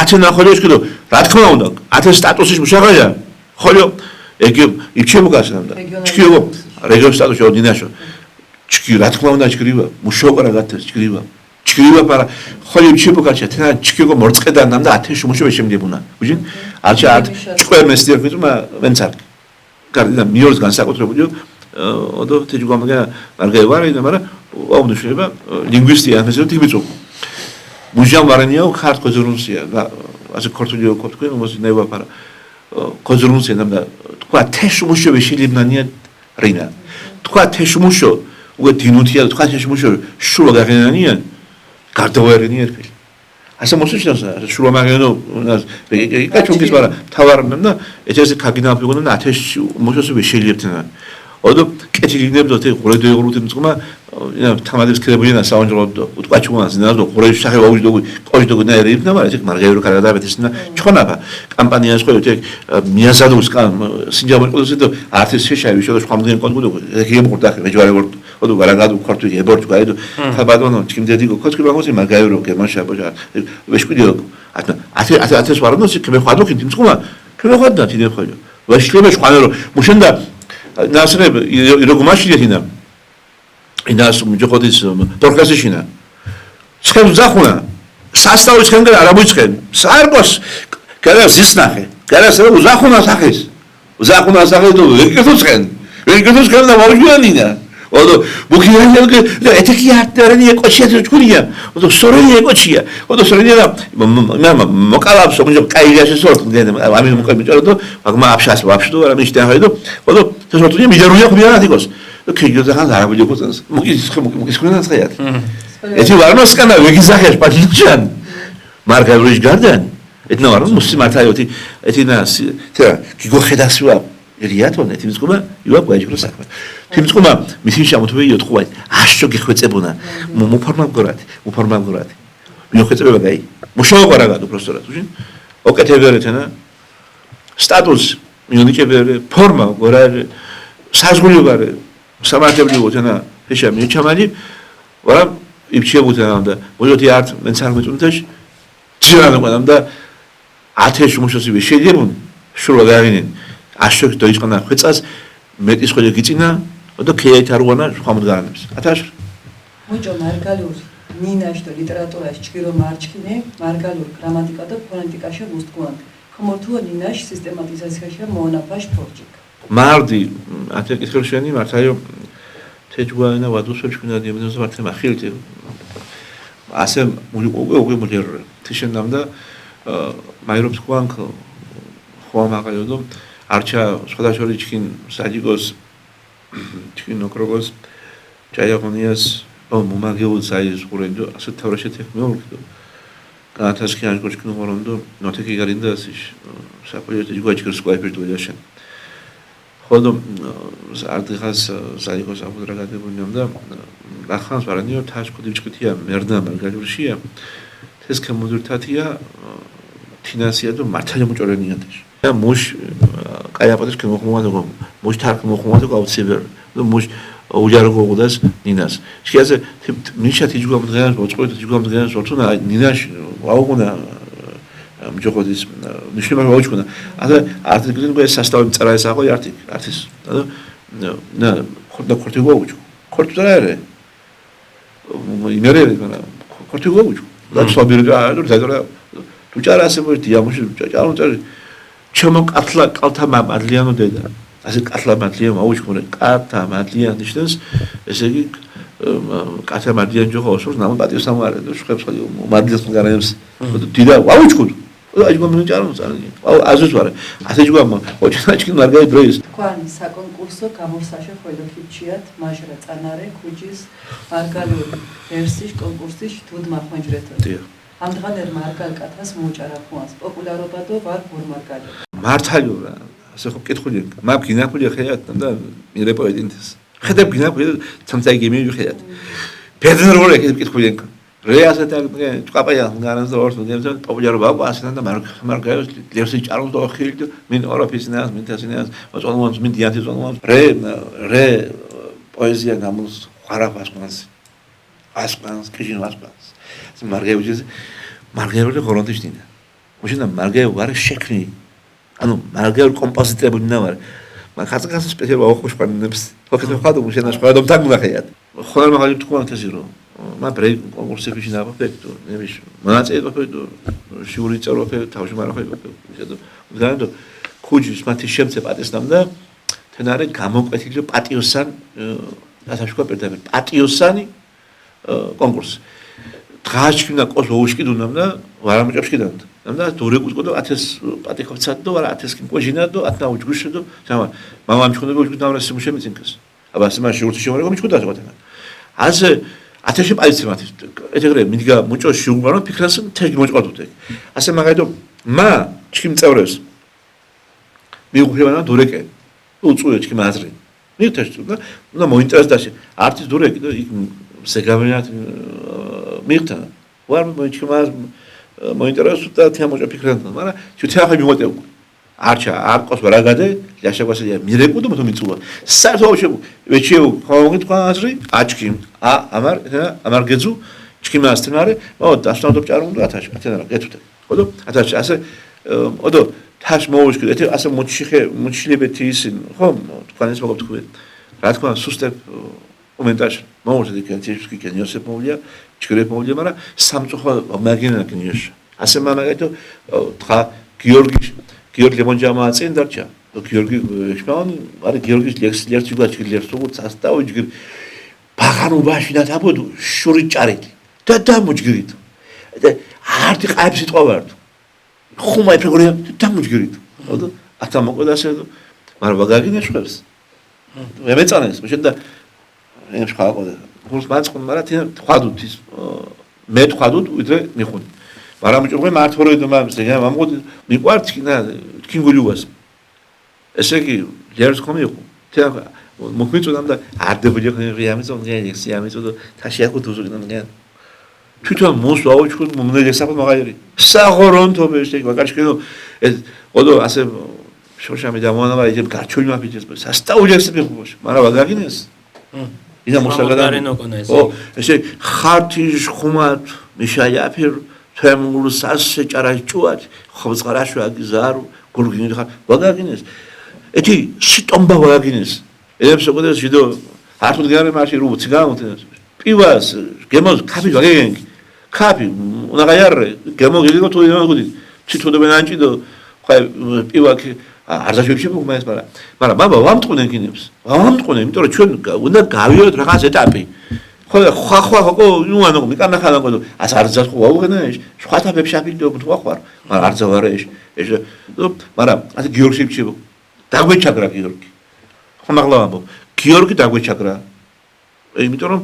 ათენა ხოლო ისკიდო რა თქმა უნდა ათეს სტატუსის მუშაღია ხოლო ეგ იჩებო გასანდა ჩქიო რეგიონ სტატუსი ოდინაშო ჩქი რა თქმა უნდა ჩქრივა მუშოყრა გათეს ჩქრივა ჭკივა პარა ხოლი ჩიპოკაჩა თან ჭკიო მორწყედა ნამდა 10 შუმუშო შემდებუნა უჯინ არჩა ჭკვე მესტიერ ვიტუმა ვენცარ გარდა მიორს განსაკუთრებულიო ოდო თეჯგომგა მარგე ვარ და მაგრამ აუნდ შეიძლება ლინგვისტია ამაზე თიბიცო მუჟამ ვარენიო ხართ კოზრუნსია ასე ქორთულიო ქორთქვი მოსინება პარა კოზრუნსია ნამდა თქვა 10 შუმუშო შელებნანია რინა თქვა 10 შუმუშო უკვე დინუთია თქვა 10 შუმუშო შულა გაგენანია გარდავერინი ერფილი ასე მოსუჩნავს შულა მაგენო კაჩუნგის პარა თავარნამ და ეცეს ქაგინა ფიგონა 10 შუმუშო შელებთან ოდო კეთილინებდო თე ყურედო ეღრუთი მწყმა თამადებს ქრებულენა საუნჯროდო უტყვაჩუნას ნაზო ყურეში სახე ვაუჯდო ყოჯდო და ერიფნა მაგრამ ეს მარგერო კარადაბეთისნა ჩხონაბა კამპანიას ხო ეს მიაზადოს სინჯაბურ ყოლოსედო არტის შეშავი შო შხამდნენ კონგუდო გემყურდა მეჯვარე ვორ ოდო გარაგადო ქორტუ ებორტ გაიდო თაბადონო ჩიმდედიგო ქოჩკი ბაგოსი მარგერო გემაშა ბოჯა ვეშკიდიო ათეს ვარნოს ქმეხვადო ხინტი მწყმა ქმეხვადდა თიდე ხოლო ვაშლება შხანერო მუშენდა ნასრებიროგმაშია თინა ინას მიჯოხოდის დორკასიშინა შენ ზახუნა სასტავის ხენგა არაბუჩხენ სარგოს კარა ზისნახე კარა სერა უზახუნა სახეს უზახუნა სახეს დო ვერკეთუცხენ და მოვიჯანინა ოდო ბუქიანიო ეთიკი არტერანი ეკოჩია ჩქურია ოდო სორენი ეკოჩია ოდო სორენი და მამა მოკალაბს ოღონდ კაიგაში სორტ დედა ამი მოკალბიჭარო დო მაგმა აფშას ვაფშდო არა მიშტა ხაიდო ოდო სორტუნი მიჯარუია ხუბია დიკოს ქიგო ზახან არაბული ხუცანს მოკის ქუნას ხაიათ ეთი ვარნოს კანა ვეგიზახეს პაჩიან მარგალურიშ გარდან ეთნა ვარნოს მუსიმართაიოთი ეთინა თერა გიგო ხედასვა რიათონ ეთი მსკუმა ივა გვაჯგრო საქმე თიმსკუმა მისი შემოთვე იოთხუა აშო გიხვეწებუნა მუფორმალგორად მიოხვეწება გაი მუშაობარაგადო პროსტორად უჟინ ოკეთებერეთენა სტატუს მიუნიკებერე ფორმა გორარ საზღულიობარე სამართლებრივოთენა ეშა მიჩამალი ვარა იფჩიებუთენა და მოიოთი არტ მენსარმეწუნთეშ ძირანო და 10 შუმუშოსი შეძებუნ შულა გაიგნენ აშო დოიწყნა ხვეწას მეტის ხოლე გიწინა და ქეით არღვანა ხამდგანებს ათაშ მუჭო მარგალურ ნინაშტო ლიტერატურაში ჭკირო მარჩქინე მარგალურ გრამატიკა და ფონეტიკაში უსტგუან ხმორთუა ნინაშ სისტემატიზაციაში მონაფაშ თორჯიკ მარდი ათე კითხელშენი მართაიო თეჯგვანა ვადუსოჩქნა დიემნოს მართე მახილტი ასე უკვე მოდერ თიშენდამ და მაირობს ხვანკ ხوامაყიოდო არჩა სხვადასხვა ჩქინ საჯიგოს ჩქინ ოკროგოს ჯაიაღონიას მომაგეულ საიზ ყურენდო ასე თავრაშე თექნოლოგიო განათასკიან ჩქინ ყურენდო ნოთეკი გარინდასის საპრიოტი ჯგვაჩკრს ყაიფერტულიაშენ ხოდო არტიხას საჯიგოს აბუდრაგადებუნიამ და ახანს ვარანიო თაშკუდი ჩქითია მერდა მარგალურშია თესქე მოდურთათია თინასია და მართალი მოჭორენიანდეშ და მუშ კაიაპატის ქემოხმოვადო მუშ თარკ მოხმოვადო გავციბერ და მუშ უჯარგო გუდას ნინას შეაზე ნიშა თიჯგამ დღეს მოწყოთ თიჯგამ დღეს ვთუნა ნინაშ ვაუგუნა მჯოხოდის ნიშნება ვაუჩქუნა ასე არტიკლი გე სასტავი წერა ეს ახო არტის და ნა ხორდა ქორთი ვაუჩ ქორთი წერა იმერე ქორთი ვაუჩ და სვაბირი და თუ ჭარა ასე მოდი ამოში ჭარო ჭარი ჩემო კალთა მადლიანო დედა ასე კალთა მადლიან აუჩქონე კალთა მადლიან ნიშნავს ესე იგი კალთა მადლიან ჯოხოს ნამ პატიოს სამარე და შეხებს ხოლმე მადლიანს გარემს დიდა აუჩქოდ აი გომენ ჭარო წარი აუ აზუს ვარ ასე ჯგვა ოჩნაჩკი მარგაი დროის თქვენ საკონკურსო გამოსაშე ხოლო ხიჩიათ მაჟრა წანარე ქუჯის მარგალური ვერსიის კონკურსის თუდმა ხონჯრეთო დიახ ამდღანერ მარგალკათას მოუჭარა ხუანს პოპულარობა და ვარ ბორმარგალი მართალია ასე ხო კითხული მაგ გინახული ხეათ და მირეპოედინთეს ხედებ გინახული თამცაი გემი ხეათ ბედნერ როლე კითხული რეასა და ჭყაპაია განაზ ორს გემზა პოპულარობა ყასთან და მარგალოს ლევსი ჭაროს და ხილდ მინ ოროფისნას მინ თასინას მოწონვანს მინ დიათი ზონვანს რე პოეზია გამოს ხარაფას ყანს ასპანს კიჟინ ასპანს მარგალური ღორონდიშტინა მუშინა მარგალური ვარ შექმნი ანუ მარგალური კომპოზიტორები ნავარ მაგ ხაზს სპეციალურად აუხოშყანებს ხოქეთ ხადო მუშინა შყადომ თაგნა ხეათ ხოლმე მაგალითად თქვა თეზირო მან ბრეი კონკურსებში ნაბაფეთო ნებიშ მონაწილეობდო შური წეროფე თავში მარაფეთო ისედო განდო ქუჯის მათი შემცე პატისნამდა თენარე გამოკვეთილი პატიოსან ასაშკო პერდები პატიოსანი კონკურსი დღაშკინა ყოს ოუშკიდუნამდა ვარამჭებშკიდან ნამდა დურეკუტკოდო 1000 პატიხოვცადო ვარა 1000 კიმკოჟინადო 10 უჯგუშედო სამა მამამ ჩქონდო უჯგუდნავრა სიმუშემიცინკას აბა სიმაში ურთი შემორეგო მიჩქოდა ზოგადად ასე ათეში პაიცი მათი ეთეგრე მიდგა მუჭო შუგბარო ფიქრას თეგი მოჭყოდუთე ასე მაგაიდო მა ჩქიმ წევრებს მიუღებანა დურეკე უწუე ჩქიმ აზრი მითეშტუ და უნდა მოინტერესდაში არტის დურეკი და იქ ზეგავენად მიხთა ვარ მოიჩქიმას მოინტერესდა და თემოჭა ფიქრანდა მაგრამ ჩუთახი მივოტევ არჩა არყოს ვარაგადე ლიაშაგვასია მირეკუ და მოთო მიწულა საერთოდ ვეჩიუ ხომოგიტყვა აზრი აჩქიმ ამარ გეძუ ჩქიმას თნარე ო დასნავდობ ჭარუნდა ათაში ათენა გეთუთე ხოდო ათაში ასე ოდო თაშ მოუშკი ეთე ასე მოჩილებეთი ისინ ხო თქვენს მოგობთქვი რა თქმა სუსტებ კომენტარში მოუწედი კენციშკი კენიოსებ მოვია ჩქრებ მოვია მაგრამ სამწუხო მაგინა კენიოშ ასე მაგათო თხა გიორგი ლემონჯამა წინ დარჩა გიორგი შპაუნ არა გიორგის ლექსი გვაჩი ლერსო წასტაუჯგირ ბაღანობაში და დაბოდუ შური ჭარით და დამოჯგირით და არტი ყაიფ სიტყვა ვარ ხუმაი პროგრამ დამოჯგირით ხოდა ათა მოყოდასე მაგრამ ბაგაგინე შვებს მეწანეს მაშინ და ეს ხალხო გულს მაწყობ მაგრამ თი ხვადუთ ის მე ხვადუთ ვიდრე მიხუნ მაგრამ უჭრე მართორე და მაგზე მამყოდი მიყვართ კინა კინგულიუას ესე იგი ლერს ხომი იყო თე მოქმეწოდამ და არდებული რეამიზონ გენექსი ამიწოდო თაშიაკო დუზუგნან თვითონ მოსვაოჩქო მომნელე საფო მაგარი საღორონთო ესე იგი მაგარშკინო ეს ოდო ასე შოშამი და მონავა ეს გარჩული მაფიჯეს სასტაუჯეს მიხუბოში მაგრამ ვაგაგინეს ინა მოსაგადარენო კონა ესე ესე ხართი ხუმათ მიშაიაფერ თემულ სასე ჭარაჭუათ ხობწყარაშო აგიზარო გურგინი ხარ ვაგაგინეს ეთი სიტომბა ვაგაგინეს ელებს ოდეს ჟიდო ართულ გარე მაშინ რუცი გამოთენს პივას გემოს კაფი ვაგეგენგი კაფი უნდა გაიარე გემოგიგო თუ იმაგუდი ჩიტოდობენ ანჭიდო ხა პივაკი არზაშებში მომეს მაგრამ ბაბა ვამტყუნენ კინებს ვამტყუნენ იმიტომ რომ ჩვენ უნდა გავიოთ რაღაც ეტაპი ხვა ხო ნუანო მიკანახანო ას არზას ხო ვაუღენეშ სხვათა ბებშაფილდო თქვა ხარ მაგრამ არზა ვარეშ ეს მაგრამ ასე გიორგში დაგვეჩაგრა გიორგი ხო მაღლავამბო გიორგი დაგვეჩაგრა იმიტომ რომ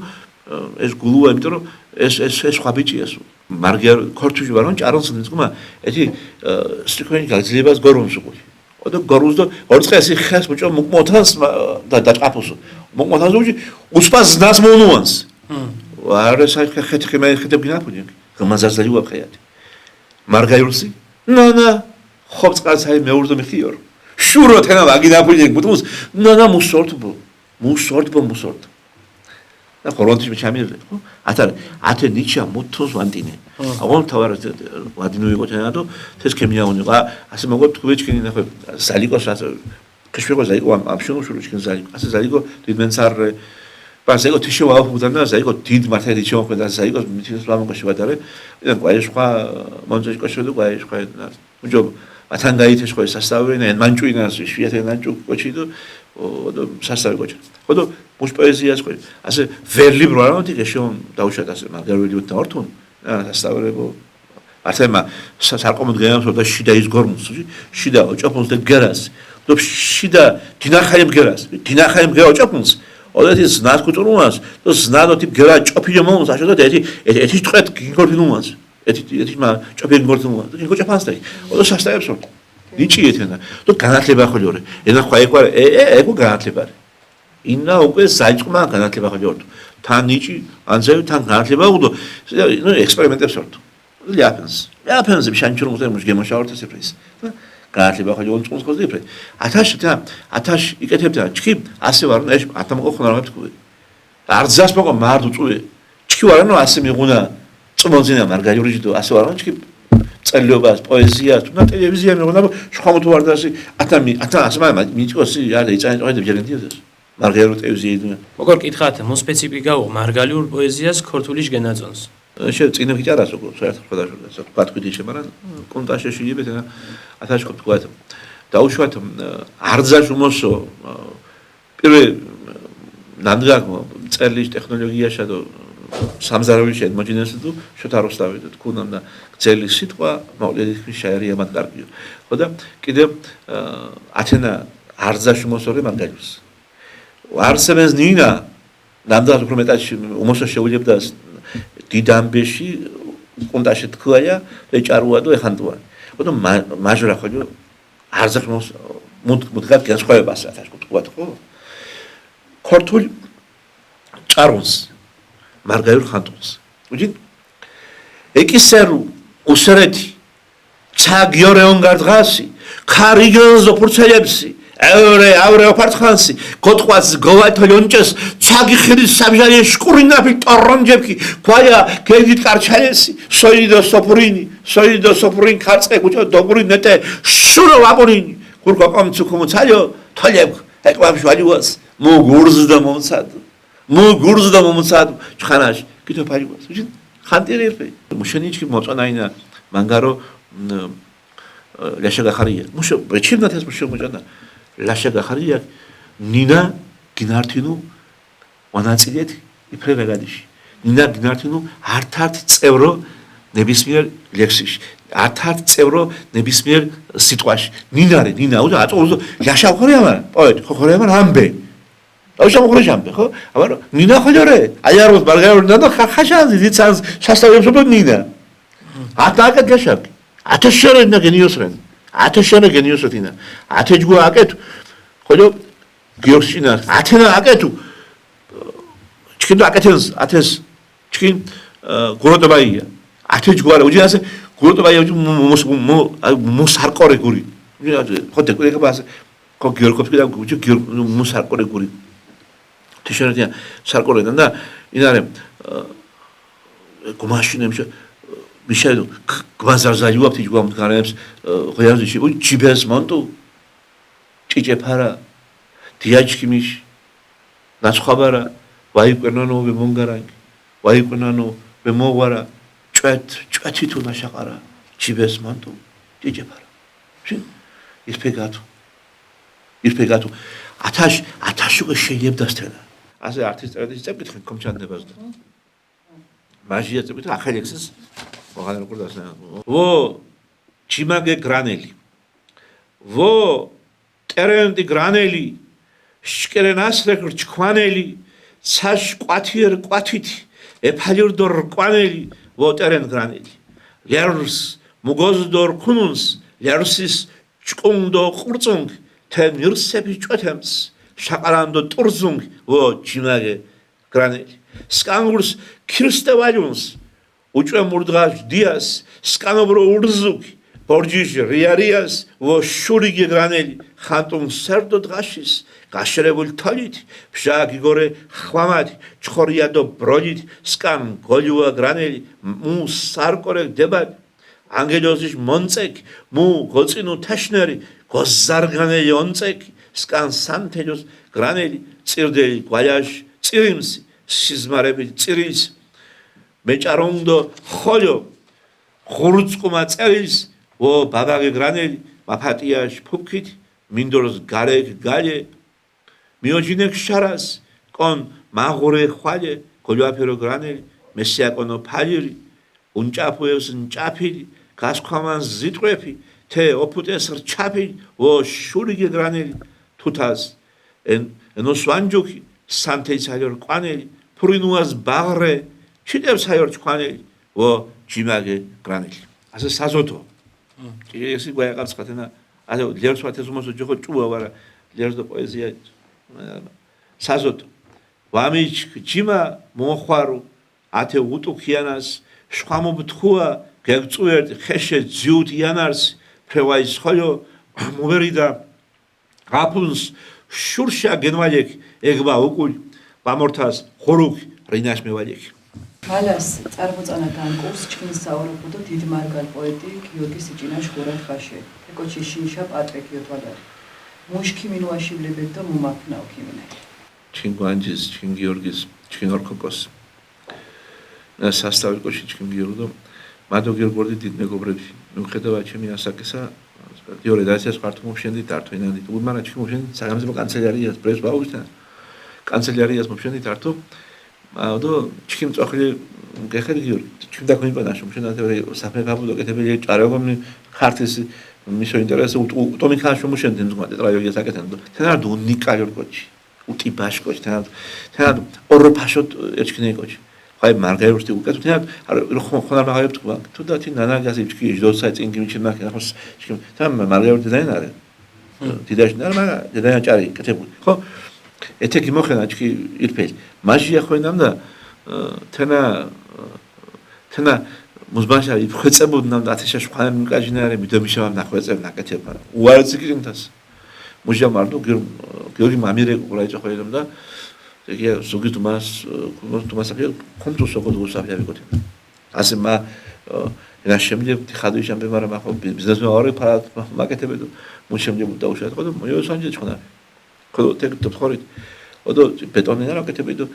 ეს გულუა იმიტომ რომ ეს სხვა ბიჭიას მარგერ ქორთუში ვარონ ჭარონს ნიწყმა ეთი სტრიქონი გაძლებას გორონს უყი ოდო გორუზდო ორწყესი ხეს მუჭო მოთანს და დაჭაფოს მოთანს უჯი უსპას ზნას მონუანს არა საერთოდ ხეთქი მე ხეთებ გინაფუდი გამაზაზალი ვაფხეათი მარგაიურსი ნანა ხობწყალსაი მეურდო მიხიორ შურო თენა ვაგინაფუდი მუთუს ნანა მუსორტბო და ხორონთში ჩამირე ხო ათე ნიჩა მუთოს ვანტინე აღონ თავარ ვადინო იყო თენადო თეს ქემიაუნი ყა ასე მოგო თქვეჩკინი ნახე ზალიკოს ასე ქშვეგო ზალიკო ამშუნო შურუჩკინ ზალიკო ასე ზალიკო დიდმენსარ პასეგო თიშო ვაუფუდანა ზალიკო დიდ მართალი ჩოხდა ზალიკოს მითის ლამოგაში ვადარე და ყაი სხვა მონჯეშკო შედო ყაი სხვა უჯო ათან გაითეს ხო სასწავლენ მანჭუინას შვიათენ მანჭუ კოჩიდო ოდო სასწავლე კოჩი ოდო მუშ პოეზიას ხო ასე ვერლიბრო არა თიკე შონ დაუშვათ ასე მაგარველი და ორთუნ სასწავლებო ასემა სარკომდგენას და შიდა ის გორმუს შიდა ოჭოფონს და გერას და შიდა დინახაიმ გერას დინახაიმ გერა ოჭოფონს ოდეთი ზნას კუტურუნას და ზნადოთი გერა ჭოფიო მომს აშო და ეთი ტყეთ გიგორდინუნას ეთი მა ჭოფი გიგორდინუნას და გიგოჭაფანს და ოდო სასწავლებს ნიჭი ეთენა და განათლება ხოლიორე ენა ხა ეგო განათლება ინა უკვე საჭმა განათლება ხოლიორე თან ნიჭი ანზე თან განათლება უდო ნუ ექსპერიმენტებს ვარდო ლიაფენს შანჩურ მუზეუმში გემოშავართ ეს პრეს განათლება ხოლიორე წუნს ხოზე პრე ათაშ იკეთებდა ჩქი ასე ვარ ეს ათამოყო ხონარ თქვი არძას მოყო მარდ უწუე ჩქი ვარ ნუ ასე მიღუნა წმონძინა მარგალიურიჯი და ასე ვარ ჩქი წელიობას პოეზიას თუ ტელევიზია მიღუნა სხვა თუ ვარ და ასე ათამი ასე მიჭოსი არა იწაინტოიდებ ჯერენდიოს მარგალურ ტევზიედა როგორ კითხავთ მოსპეციფიკაო მარგალურ პოეზიას ქართულის გენაწონს შე წინა გიჭარას უკვე საერთოდ ხოდაშო პატკვიდი შემარან კონტაშე შეიძლება და ათაშკო თქვა დაუშვათ არძაშ უმოსო პირველ ნამდგა წერლის ტექნოლოგიაშა და სამზარავი შემოჯინეს თუ შოთა როსტავი თქვუნამ და გძელი სიტყვა მოკლედ შაერია მათ კარგია ხო და კიდე ათენა არძაშ უმოსორი მარგალურს არსებენს ნინა ნამდვილად უფრო მეტად უმოსო შეუძლებდა დიდამბეში კონტაში თქვია ეჭარუა და ეხანტუა ხო და მაჟრა ხო არძახმოს მუდგად განსხვავებას ათაშ თქვა ხო ქართულ წარუნს მარგალურ ხანტულს უჯინ ეკისერუ უსერეთი ჩაგიორეონ გარდღასი ხარიგონზო ფურცელებში ავრე ოპარტხანსი გოტყვას გოვათოლონჭეს ჩაგიხირის საბჟალე შკურინაფი ტორონჯებკი ქვია გედით კარჩალესი სოიდო სოფრინი ხარწყე გუჭო დოგური ნეტე შურო ვაპორინი გურკო კომცუქუმცალიო თოლებ ეკვამშ ვალიუას მოგურზდა მომცად ჩხანაშ კითო ფალიუას უჯინ ხანტირერფე მუშენიჩკი მოწონაინა მანგარო ლაშა გახარია მუშო ბეჩინათეს მუშო მოჭანა ლაშა გახარია ნინა გინართინუ მონაწილეთ იფრევეგადიში ნინა გინართინუ ართართ წევრო ნებისმიერ ლექსიში ართართ წევრო ნებისმიერ სიტყვაში ნინა უდა აწოლო ლაშა ხორია მარა პოეტი ხორია მარა ამბე აუშა მოხრეშ ამბე ხო აბარო ნინა ხოჯორე აიაროს მარგალურ და ხაშანზი ძიცანს სასწავლებსო ნინა ატაკა გაშაკი ათაშორენა გენიოსრენ ათაშორე გენიოსრეთინა ათეჯგო აკეთუ ხოლო გიორგშინა ათენა აკეთუ ჩქინდო აკეთენს ათეს ჩქინ გუროტობაია ათეჯგო არა უჯი ასე გუროტობაია უჯი მოსარყორე გური ხო დეკურეკაბას ხო გიორგოვსკი და უჯი მოსარყორე გური თიშერეთია სარყორედან და ინარე გომაშინემშ მიშელო გვაზარზალიუაფთი ჯგამდგარებს ღიაზიში უი ჯიბეს მონტუ ჭიჭეფარა დიაჩკიმიშ ნაცხაბარა ვაიკვენანო ვემონგარანგი ვაიკვენანო ვემოღვარა ჭვეთი თუ ნაშაყარა ჯიბეს მონტუ ჭიჭეფარა ირფეგათუ ათაშუკე შეიძლება ასე არტისტები წეკითხენ კომჩანდებას და მაჟია წეკითხენ ახალექსის ოღონდ როგორ დასნა ვო ჩიმაგე გრანელი ვო ტერენდი გრანელი შკერენასრეკ ჩქვანელი საშ ყვათიერ ყვათითი ეფალიურდორ ყვანელი ვო ტერენ გრანელი ლერს მუგოზდორ ქუნუნს ლერსის ჭკუნდო ყურწუნგ თემირსები ჭვეთემს შაყარანდო ტურზუნგ ვო ჩიმაგე გრანელი სკანგურს ქირსტევალიუნს უჭვე მურდღაშ დიას სკანობრო ურზუკი ბორჯიშ რიარიას ვო შურიგე გრანელი ხანტუმ სერდო დღაშის გაშერებული თოლით ფშაგი გორე ხვამათი ჩხორიადო ბროლით სკან გოლიუა გრანელი მუ სარკორე დებად ანგელოზის მონწეკი მუ გოწინუ თაშნერი გოზარგანელი ონწეკი სკან სანთელოს გრანელი წირდელი გვალაშ წირიმსი სიზმარები წირილს მეჭარონდო ხოლო ხურუწყუმა წერილს ო ბაბაგე გრანელი მაფატიაშ ფუფქით მინდორს გარეკ გალე მიოჯინეკ შარას კონ მაღურე ხვალე გოლუაფერო გრანელი მესიაკონო ფალირი უნჭაფუევს ნჭაფილი გასქვამან ზიტყვეფი თე ოფუტეს რჩაფილი ო შურიგე გრანელი თუთას ენოსვანჯუქი სანთეიცალიორ ყვანელი ფურინუას ბაღრე ჩიტებს აიორ ჩქვანელი ო ჯიმაგე გრანელი ასე საზოთო ესი გვაიყავს ხათენა ასე ლერს ვათეს უმოსო ჯოხო ჭუა ვარა ლერს და პოეზია საზოთო ვამიჩ ჯიმა მოხვარო ათე უტუქიანას შხამობთხუა გეგწუერთ ხეშე ძიუთ იანარს ფრევაის ხოლო მოვერიდა გაფუნს შურშა გენვალეკ ეგბა უკულ ბამორთას ხორუქ რინაშ მევალეკ ალას წარმოწანა განკურს ჩქინს საუბრობ და დიდ მარგალ პოეტი გიორგი სიჭინაშ ხურათ ხაშე ეკოჩი შინშა პატრიკ იოტვალარი მუშქი მინუაშიბლებეთ და მომაფნაო ქიმინე ჩინ გვანჯის, ჩინ გიორგის, ჩინ ორქოკოს. და სასწავლო კოჩი ჩინ გიორგო მადო გიორგორდი დიდ მეგობრებში. მიუხედავად ჩემი ასაკისა, დიო რედაქციას ხართ მომშენდი დართვენანდი. ულმანა ჩინ მომშენდი საგამზებო კანცელერიას პრეს ბაუშთან. კანცელერიას მომშენდი დართო. მადო ჩინ წოხლი გეხერი გიორგი. ჩინ დაგვიმპანა მომშენდი საფეხაბუდო კეთებელი ჭარეგომი ხარტის მისო ინტერესი უტომი ხან მომშენდი მზგმატე ტრაიოგია საკეთენ. თანად უნიკალი კოჩი. უტი ბაშკოჩი თანად ორფაშოთ ერჩქნე კოჩი. ხაი მარგაიურსტი უკეთ თუნდაც ხონა მაგაიბ თქვა თუ და თი ნანაგაზი ჩქი ჟდოსა წინგი მიჩი მაგ ახოს ჩქი თან მარგაიურტი დაენ არის დიდაში ნარმა დედაია ჭარი კეთებული ხო ეთეკი მოხენა ჩქი ირფელი მაჟია ხონამ და თენა მუზბაშა იფხეწებოდნამ და ათეშა შხანა მიკაჟინარე მიდომიშავ ნახვეწებ ნაკეთება უარცი კინთას მუჟა მარდო გიორგი მამირე ყურაიჭო ხოლმე და ეგია ზოგი თუმას აფია კონტუ სოგოდ უსაფია ვიკოთი ასე მა რა შემდგე ხადო შამბე მაგრამ ახო ბიზნესმენ ვარ ფარად მაკეთებედო მუ შემდგე დაუშვათ ხო და მოიოსანჯე ჩხონა ხო თეკ თორით ოდო ბეტონი რა მაკეთებედო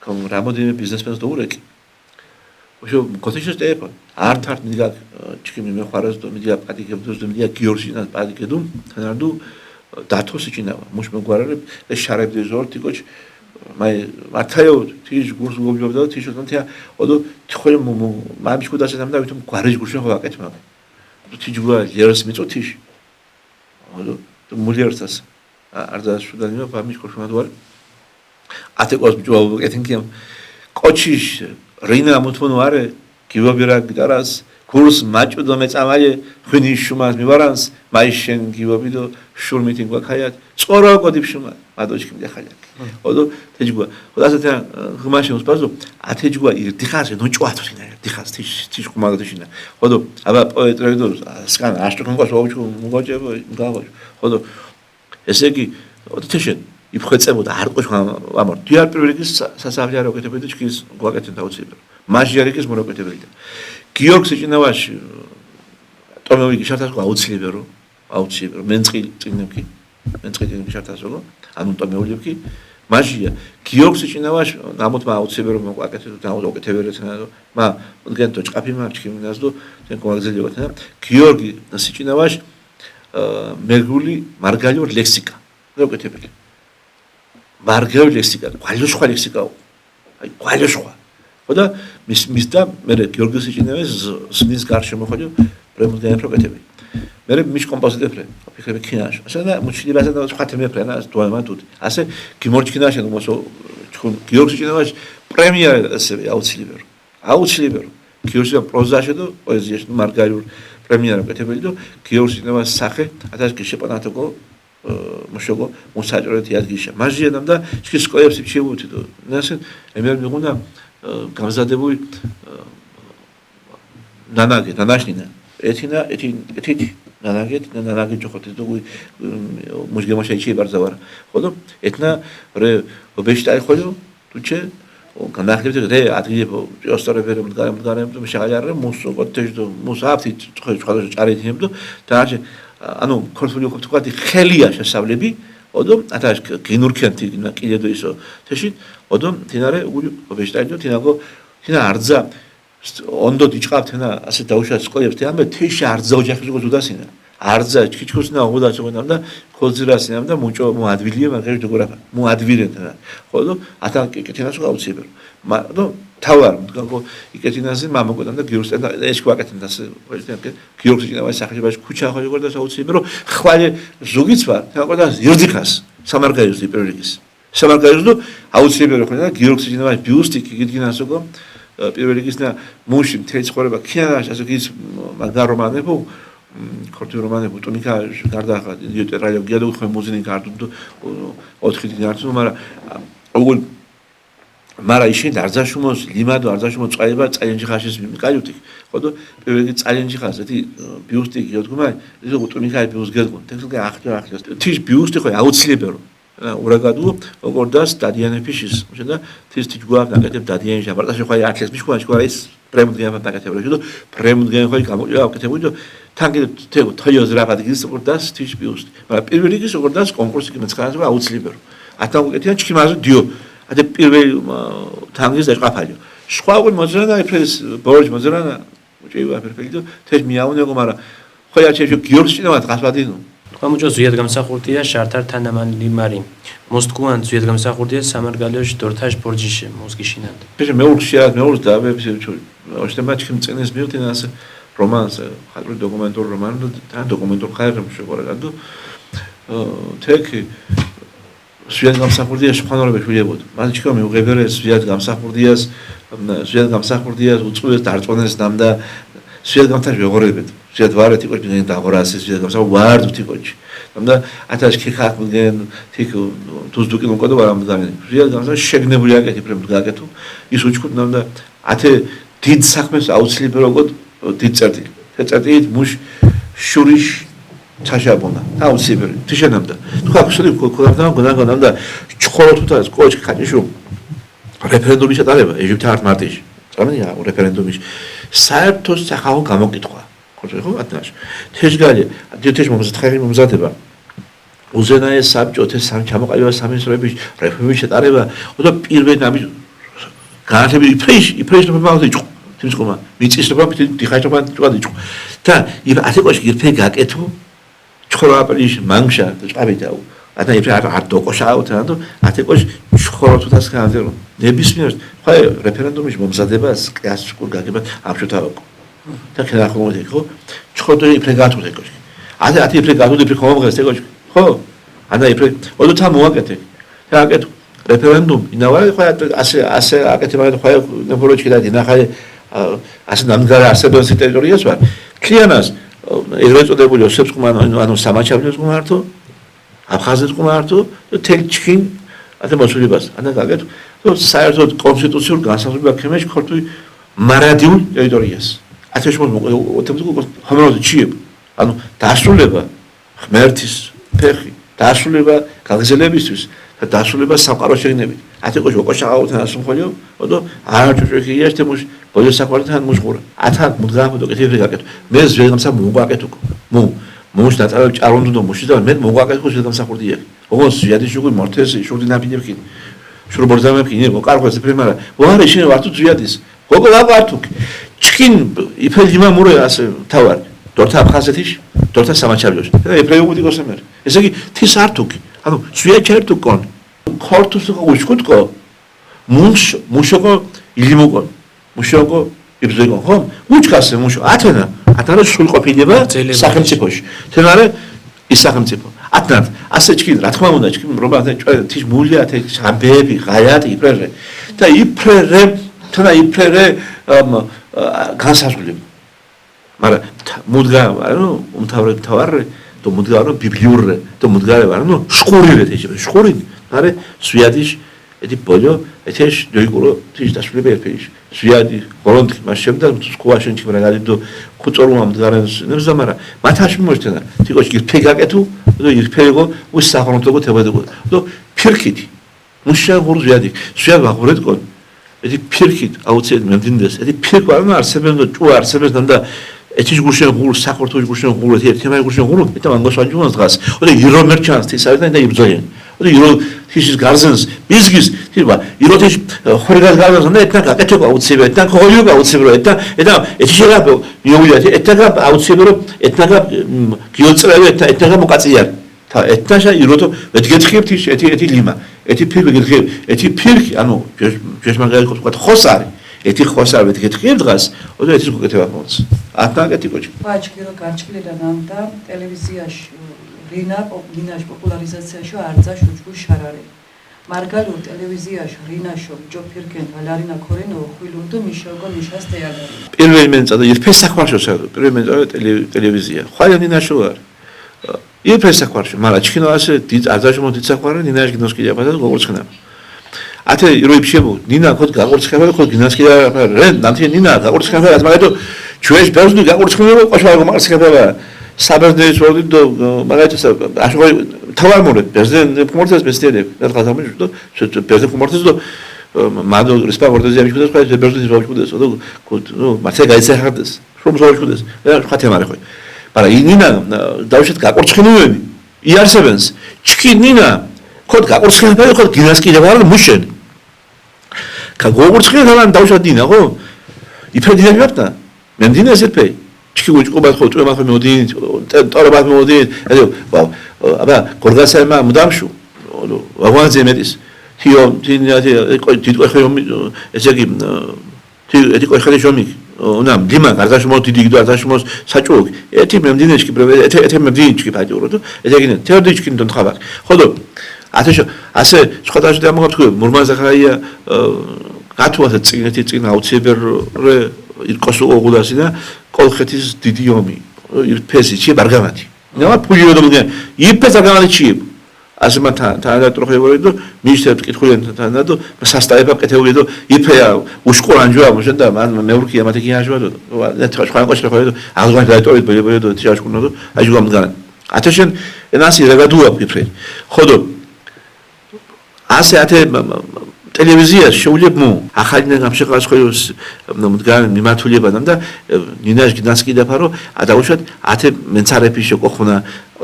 კომ რამოდენიმე ბიზნესმენს დაურეკი უშო კოთიშეს ტეპა არტ მიგა ჩქიმი მეხარას და მიგა პატიკებდოს და მიგა გიორჟინას პატიკედუ თანარდუ დათოსი ჩინავა მუშ მეგვარარე შარებდი ზორთი კოჩ მაი მართაიო თიშ გურს გობჯობდა თიშ თქია ოდო თქოლ მამიშ კუდასამ და ვითომ გვარეჯ გურშენ ხო აკეთმა თიშ გურა იერს მიწო თიშ ოდო მულიერსას არდა შუდანიო მამიშ კოშმადوار ათე ყოს ბჯვა ეკეთინკი კოჩიშ რინა მუთმუნ ვარე გიბობირა გიტარას გურს მაჭუდო მეწამაje ხვინის შუმას მივარანს მაიშენ გიბობიდო შურ მიტინგ ვაკაიათ წორა კოდიფშუმა მადოჩკი მიხალია ოდო თეჯგვა ოდასათა ღმაში უსპაზო ათეჯგვა ირდიხაზე ნოჭვათრინა ირდიხას თიშ ხუმაგდიშინა ოდო აბა პოეტრედო სკან აშტუკონკოს ოჩუ მუგოჭებო მგავო ოდო ესე იგი ოდო თეშენ იფხეწებოდა არ ყოშ ამორ დიარ პირველის სასავლე როკეთებიდი ჩქის გვაკეთენ დაუცილებლად მაჟიარიკის მოროკეთებიდი გიორგ სიჭინავაში ტომოვიკი შარტას აუცილებლად მენწყი წინებკი შარტასო ანუ ტომეულებკი მაჟია გიორგ სიჭინავაში ამოთმა აუცილებლად მოაკეთებდა დაუკეთებელეთნა მა მგენთო ჭყაფი მარჩკიმინას და თენ გვაგზელიოთნა გიორგი სიჭინავაში მეგული მარგალიორ ლექსიკა როკეთებელი მარგალიორ ლექსიკა ყალოშხვა ლექსიკა აი ყალოშხვა ხოდა მის და მე გიორგი სიჭინავას ზნის გარშემო ხოჯო პრემოდიან პროკეთები მე მის კომპოზიტორები აფიქრები ქინაში ასე და მუჩილიბასა და სხვა თემები რა დუალმა თუთი ასე გიმორჩქინაში მოსო გიორგი სიჭინავას პრემიერა ასე აუცილებლად გიორგი პროზაში და პოეზიაში მარგალიორ პრემიერა პროკეთებელი და გიორგი სიჭინავას სახე ათაშკი შეპანათოკო მშოგო მოსაჭრეთი ადგილშა მაჟიანამ და შკის სკოლებში შევუთი და ასე ემერ მიგუნა გამზადებული ნანაგი ნანაშნინა ეთი ნანაგი ჯოხოთი და მუჟგემაშა იჩი ბარზავარ ხოდო ეთნა რე ობეშტაი ხოლო თუჩე განახლებთ რე ადგილი ოსტორებერე მდგარემ და შეგალარე მუსო კოტეჟდო მუსაფთი ხოჭხალო ჭარეთიმდო და ანუ ქორფული ყოფთქვათი ხელია შესავლები ოდო ათაშ გინურქიანთი კიდედო ისო თეში ოდო თინარე ობეშტაი თინაგო თინა არძა ონდო დიჭყავთენა ასე დაუშვათ სკოლებს თამე თეში არძა ოჯახის გოდასინა არძა ჩიჩქუსნა ოდაცოგონამ და ქოძირასინამ და მუჭო მოადვილია მაგერი დოგრაფა მოადვირენთნა ხოდო ათან კეთინას გაუციბერ მადო თავარ მდგანკო იკეთინაზე მამაკოდან და გიორგს ეს გვაკეთენ ასე გიორგს ჭინავას სახეობაში ქუჩა ხო იყო და საუციბერო ხვალე ზუგიც ვარ თაკოდა ირდიხას სამარგაიოს პირველის სამარგაიოს და აუციბერო ხო და გიორგს ჭინავას ბიუსტი გიგინასო პირველის და მუში მთელი ცხოვრება ქიანაში ასე ის მაგარომანებო ქორთი რომანებო ტონიკა გარდახა იდიოტი რალიოგია და უთხე მუზინი გარდუ 4 დინი არც მაგრამ ოღონ მარა ისინი არძაშუმოს ლიმადო არძაშუმო წაება წალენჯი ხაშის მიკაიუთი ხოდო პირველი წალენჯი ხასეთი ბიუსტი გიოდგმა ეს ტონიკა ბიუსტი გედგონ თექსლი ახლა თის ბიუსტი ხო აუცილებელო ურაგადუ როგორ დას დადიანეფიშის შედა თის თიჯგვა ნაკეთებ დადიანი ჟაპარტაში ხო ათლეს მიშქვა შქვა ის პრემოდიან ნაკეთებრო შედა პრემოდიან ხო გამოჭა აკეთებო თან კიდე თეო თოიოს რაღაც ის როგორ დას თის ბიუსტი მაგრამ პირველი ის როგორ დას კონკურსი მეცხადას აუცილებელო ათანგუკეთიან ჩქიმაზე დიო ათე პირველი თანგის დაჭყაფალიო სხვა უკვე მოძრანა ეფრეს ბორჯ მოძრანა უჭირვა პერფექტო თეშ მიაუნეგო მაგრამ ხოია ჩეშო გიორგს ჭინავად გასვადინო თამუჯო ზუიად გამსახურდია შარტარ თანამანი მარი მოსტკუან ზუიად გამსახურდია სამარგალოშ დორთაშ ბორჯიშე მოსგიშინად ეშე მეურშია მეურს და ოშტემა ჩქიმ წენეს მიუტინას რომანს ხალხური დოკუმენტურ რომან და დოკუმენტურ ხაერმ შეგორადო თეკი ზუიად გამსახურდია შეფანორები შვილებოდ მან ჩქო მიუღებერე ზუიად გამსახურდიას უწუეს დარწმუნეს ნამდა ზუიად გამთაშ ვეღორებეთ ზუიად ვარეთ იყო გენ დაღორასი ზუიად გამსახურ ვარ თიკოჩი ნამდა ათაშ ქიხახმგენ თიკ თუზდუკი მოკოდო ვარამდგანი ზუიად გამსახურ შეგნებული აკეთი პრემ გააკეთო ის უჩქუდ ნამდა ათე დიდ საქმეს აუცილებლად დიდ წერტილით მუშ შურიშ ჩაშაბონა აუცილებელი თიშენამდა თუ ხახშული გონდა ჩხორო თუთას კოჩ ხაჭიშუ რეფერენდუმის ატარება ეგვიპტე არტ მარტიში წამენია რეფერენდუმის საერთო სახალხო გამოკითხვა ხო ათნაშ თეშგალი თეშ მომზადება უზენაეს საბჭოთე სამ ჩამოყალიბება სამინისტროების რეფორმის ატარება და პირველი ამის განათლები იფრეშ მომავალი თიმსკომა მიწისობა დიხაჭობა ჭვადიჭო და ათეკოში გირფე გაკეთო ჩხორო აპრიში მანგშა წავიდაო ათა იფრე არ დოკოშაო თანდო ათეკოში ჩხორო თუთას განძერო ნებისმიერ ხა რეფერენდუმის მომზადებას კას სკულ გაგება აფშოთავო და ქნახმოდი ხო ჩხორო იფრე გათო ეკოში ათე იფრე გათო იფრე ხომღეს ეკოში ხო ანა იფრე ოდო თა მოაკეთე და აკეთო რეფერენდუმ ინავარი ხა ასე აკეთება ხა ნებოროჩი და დინახა ასე ნამგარა არსებობს ტერიტორიას ვარ ქიანას ერეწოდებული ოსებს ყმანო ანუ სამაჩაბლოს ყმართო აფხაზეთს ყმართო და თელჩკინ ათე მოსულებას ანა გაგეთო საერთოდ კონსტიტუციურ განსაზღვრება ქემეში ხორტი მარადიულ ტერიტორიას ათეშ მოთემს ხომროზე ჩიებ ანუ დასრულება ღმერთის ფეხი დასრულება გაგზელებისთვის და დასრულება სამყაროს შეგნებით ათეკოში ოყოშაავთან ასმხოლიო ოდო არაჭუჭიქიეს თემუშ ბოლოს საყვართან მუშღურა ათა მუდგამოდო კეთილი გაკეთო მე ზეგამსა მოგვაკეთო მუშ დაწავ ჭარონდო მუში და მე მოგვაკეთო ზეგამსახურდია ოღონდ ზიადიშუგი მორთეს შურდინაფინებკი შურბორზამებკი ნე მოკარგოს პრიმარა ვარე შენ ვართუ ზიადის გოგო ვართუ ჩკინ იფელიმა მურე ასე თავარ დორთა აფხაზეთის დორთა სამაჩაბლოს და ეფრეუგუდი გოსემერ ესე იგი თის ართუკი ანუ ზიაჩერტუ კონ ქორტუს უჩკუტკო მუშოკო ილიმოკო მუშოკო იბზეგო ხომ უჩკასე მუშო ათენა ათანა სულყოფილება სახელმწიფოში თენარე ის სახელმწიფო ათნად ასე ჩკინ რა თქმა უნდა ჩკინ რომათა თის მულია თე შამბები ღაიატი იფრერე და იფრერე თნა იფრერე განსაზღვრება მაგრამ მუდგა ანუ უმთავრე თავარე და მუდგა ანუ ბიბლიურე და მუდგა ანუ შხურირე თეში შხური არე სვიადიშ ეთი ბოლო ეთეშ დოიგურო თის დასვლები ერფეში სვიადი გოლონტი მას შემდა სკუაშენ ჩიმრა გადიდო ხუწორუამ მდგარენს ნებზამარა მათაში მოშთენა თიკოჩ გირფე გაკეთუ და ირფეიგო უს საფრონტოგო თებადო და ფირკიტი მუშა გურზიადი სვიად ვაღურეთკო ეთი ფირკიტ აუცეთ მემდინდეს ეთი ფირკვა არსებენ და ჭუ არსებენ და ეთიშ გუშენ გურ საქართველოს გუშენ გურ ერთმანეთს გუშენ გურ და მანგოს ვაჯუნას დღას და ირო მერჩანს თისავიდან და იბრძოენ და ირო თიშის გარზენს ბიზგის თირბა ირო თიშ ხორიგას გარზენს და ეთნა გაკეთება აუცილებლად ეთნა ხოლიობა აუცილებლად და ეთიშერა მიოვიდა ეთნა აუცილებლად ეთნა გიოწრევი ეთნა მოკაწიარ და ეთნაშა იროთო ვედგეთხებ თიშ ეთი ლიმა ეთი ფირკი გეთხებ ეთი ფირკი ანუ ჯეშმაგალი ყოთ ხოსარი ეთი ხოსარი ვედგეთხებ დღას და ეთის გუკეთება მომც ათნა კეთი კოჩი ვაჭკირო განჭკილიდან ამდა ტელევიზიაში რინაშ პოპულარიზაციაში არძა შუჭკუ შარარი მარგალურ ტელევიზიაში რინაშო ჯოფირკენ ალარინა ქორენო ხვილუნდო მიშოგო მიშას თეალარი პირველი მენწადა ირფეს საქმაშო პირველი მენწადა ტელევიზია ხვალიანი ნაშო არ ირფეს საქმაშო მაგრამ ჩქინო ასე არძაშო მოდი საქმარი ნინაშ გინოს კიდე და გოგორცხნა ათე როიფშებო ნინა ხოთ გაგორცხება ხოთ გინასკიდა რე ნანთი ნინა გაგორცხება მაგრამ ჩვენს ბერზნი გაგორცხება ყოშვა გომარცხება საბერდეის ვორდი და მაგათაც აშო თავარმორე ბერზენ კომორტეს ბესტიადე და გადამიჯ და ბერზენ კომორტეს და მადო რესპაორდეზი ამიჯდა და ბერზენ ვაჭუდეს და ნუ მასე გაიცახარდეს რომ ვაჭუდეს და ხათემარე ხო მაგრამ ნინა დავშეთ გაკორცხინუები იარსებენს ჩკი ნინა ხოდ გაყურცხინებდა ხოდ გინას კიდევ არ მუშენ გაყურცხინებდა დავშად დინა ხო იფედინები ვარდა მე დინას იფე ჩქი უჭყობად ხო წვემა ხო მოდინ ტორებად მოდინ აბა გორგასემა მუდამშუ ვაგონზე მეტის თიო თინათი თიტყვე ხო ესე იგი თიტყვე ხო შომი უნამ დიმა გარდაშმო დიდი გარდაშმოს საჭუქ ერთი მე მდინეშკი ერთი მე მდინეშკი ფაჭურო და ესე იგი თეორდიჩკი დონ ხაბაკ ხოდო ასე სხვადასხვა დამოგაბთქო მურმანზახაია გათუასა წინეთი წინ აუცილებლე ირკოსო ოღუდასინა კოლხეთის დიდი ომი ირფესი ჩი ბარგამათი ნამა ფულიო დომგე იფეს აგამათი ჩი ასე მან თანადროხებორი და მინისტრებს კითხულენ თანა და სასტაება კეთებული და იფეა უშყურანჯოა მოშენ და მან მეურკია მათი კიაჟვა და სხვა ყოშ ხო და აღგვან დაიტორით ბებე და თიაშკუნა და აჟგამ გან ათაშენ ენასი რეგადუა ფიფრე ხოდო ასე ათე ტელევიზია შეულებმო ახალიდან გამშეყავს ხოლოს მდგარ მიმართულებადან და ნინაშ გინასკი დაფარო ადაუშვათ ათე მენცარეფი შეკოხუნა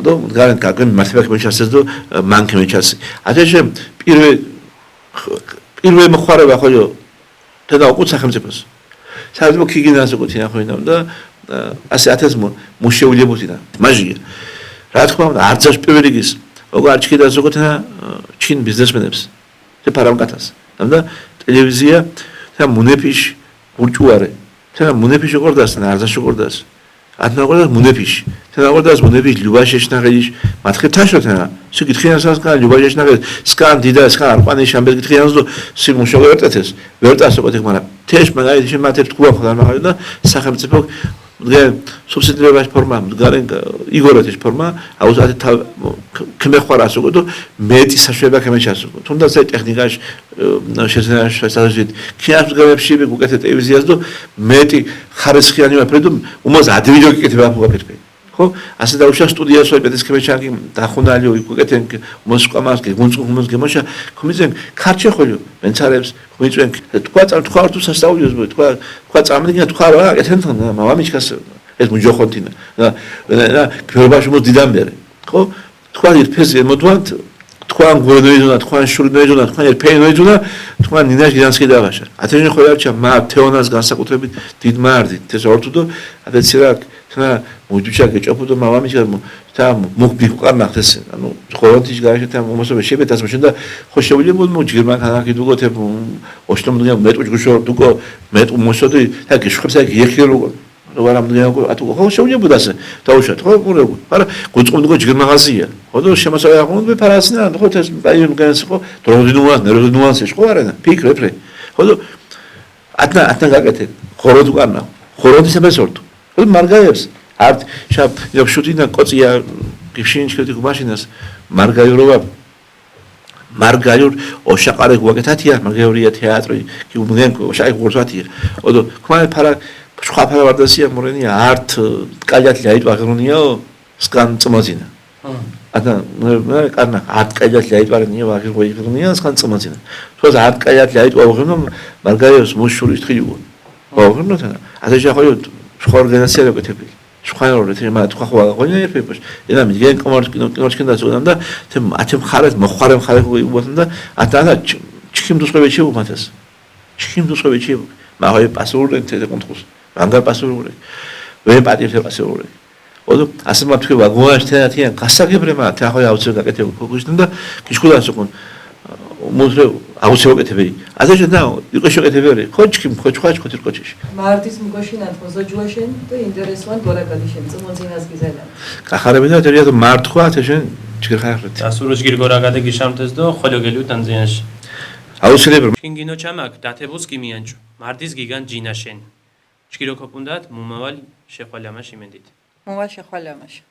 და მდგარ გაგენ მართლაც მეჩასეს და მანქე მეჩასე ათეშე პირველ მოხარება ხოლო და უკუც სახელმწიფოს საერთოდ ქიგინას უკუთინა ხოლო და ასე ათეს მოშეულებოთინა მაჟია რა თქმა უნდა არც პირველი ის როგორ არჩქიდა ზოგოთა ჩინ ბიზნესმენებს და პარამკათას და ტელევიზია და მუნეფიშ ურჭუარე და მუნეფიშ როგორდას არზა როგორდას ადნაგორდა მუნეფიშ და როგორდას მუნეფიშ ლიუბაშეშნაღეიშ მათხე თაშოთა სიკითხიანსას კან ლიუბაშეშნაღე სკან დიდა სკან არყანი შამბერ კითხიანს და სიმუშო ვერტეთეს ვერტასო კეთე მაგრამ თეშ მაგარი შემათებ თქვა ხარ მაგარი და სახელმწიფო მდგარ სუბსიდირებაში ფორმა მდგარენ იგორეთის ფორმა აუზათ ქმეხვარას უკვე და მეტი საშუალება ქემეჩას უკვე თუნდაც აი ტექნიკაში შესაძლოა ქიას მდგარებში უკეთე ტელევიზიას და მეტი ხარისხიანი ვაფრე და უმოз ადვიდეო კეთება მოგაფერფე ხო ასე დაუშვა სტუდიას ვაი პეტეს ქემეჩანკი დახუნალიო უკეთენ მოსკომას გუნწუმოს გემოშა კომიზენ ქარჩე ხოლო მენცარებს კომიწვენ თქვა თუ სასწაულიოს თქვა წამდგა თქვა რა ეთენ მამამიჩკას ეს მუჯოხონტინა და ქერბაში მოდიდამბერე ხო თქვა ირფეზე მოდვანთ თქვა გურდოიზონა თქვა შურდოიზონა თქვა ერფეინოიზონა თქვა ნინაშ გიანსკი დავაშა ათეჟენ ხოლარჩა მა თეონას განსაკუთრებით დიდ მარდით ეს ორთუ და ათეცირა თნა მუჯუჩა გეჭოფო და მამამიჩკა და მოგბიყარნახეს ანუ ხოლოთიშ გაიშეთა მომოსობე შებეთას მოშენ და ხო შევილებოდ მოჯგირმან ხანაკი დუგოთებ ოშტომდია მეტუჯგუშო დუგო მეტუ მოსოდი და გიშხებსა გიეხირო ვარამ დიახო ატუ ხო შევილებოდასე დაუშვათ ხო მურებო არა გუწყობდგო ჯგირმაღაზია ხო და შემოსავე აღმოდ ფარასნა ხო ეს აი განს ხო დროდინუანს ხო არა ფიქრე ხო და ატნა გაკეთე ხოროდ უკარნა ხოროდის ებესორტ ხო მარგაებს ართ შაბ შუტინა კოცია გიშინჩქეთი გმაშინას მარგაიურობა მარგაიურ ოშაყარე გვაკეთათია მარგაიურია თეატრი კი უმგენ ოშაი გორსათია ოდო ქმა ფარა სხვა ფარა ვარდასია მორენია ართ კალიათი აიტვა ღრუნიო სკან წმოძინა ადა მე კარნა ართ კალიათი აიტვარენია ვაღირღვიღრუნია სკან წმოძინა თქოს ართ კალიათი აიტვა ღრუნო მარგაიოს მუშურის თხიუო ღრუნოთა ასე შეხოიო სხვა ორგანიზაცია გეთები სხვა ორგანიზაცია მაგრამ თქვა ხო აღონია ეფეპოს ენა მიგენ კომორკინოჩკენ დაწოდან და ათე მხარეს მოხარე მხარე უგოთან და ათანა ჩქიმ დუსხებეჩი უმათეს ჩქიმ დუსხებეჩი მაგარი პასურენ თეთე კონტროს რანგარ პასურული ვე პატიფე პასურული ოდო ასე მათქვი ვაგონაშ თეატიან გასაგებრემა თახო აუცილ გაკეთებულ ფოკუსიდან და კიშკუდას უკონ მუზრე აუცილ გაკეთებები ასე შედა იყო შეკეთებები ხო ჩქიმ ხო თირკოჩიში მარტის მგოშინათ მოზოჯუაშენ და ინტერესოვან გორაკადიშენ წმოძინას გიზელა კახარები და თერია მარტხვა თეშენ ჩიხარეთ ასუროჯ გირგორაკადე გიშამთეს და ხოლოგელი უტანზიანში აუცილებლად შინგინო ჩამაკ დათებოს კიმიანჭუ მარდის გიგან ჯინაშენ ჩკირო ქოპუნდათ მუმავალ შეხვალამაში მენდით მოვა შეხვალამაში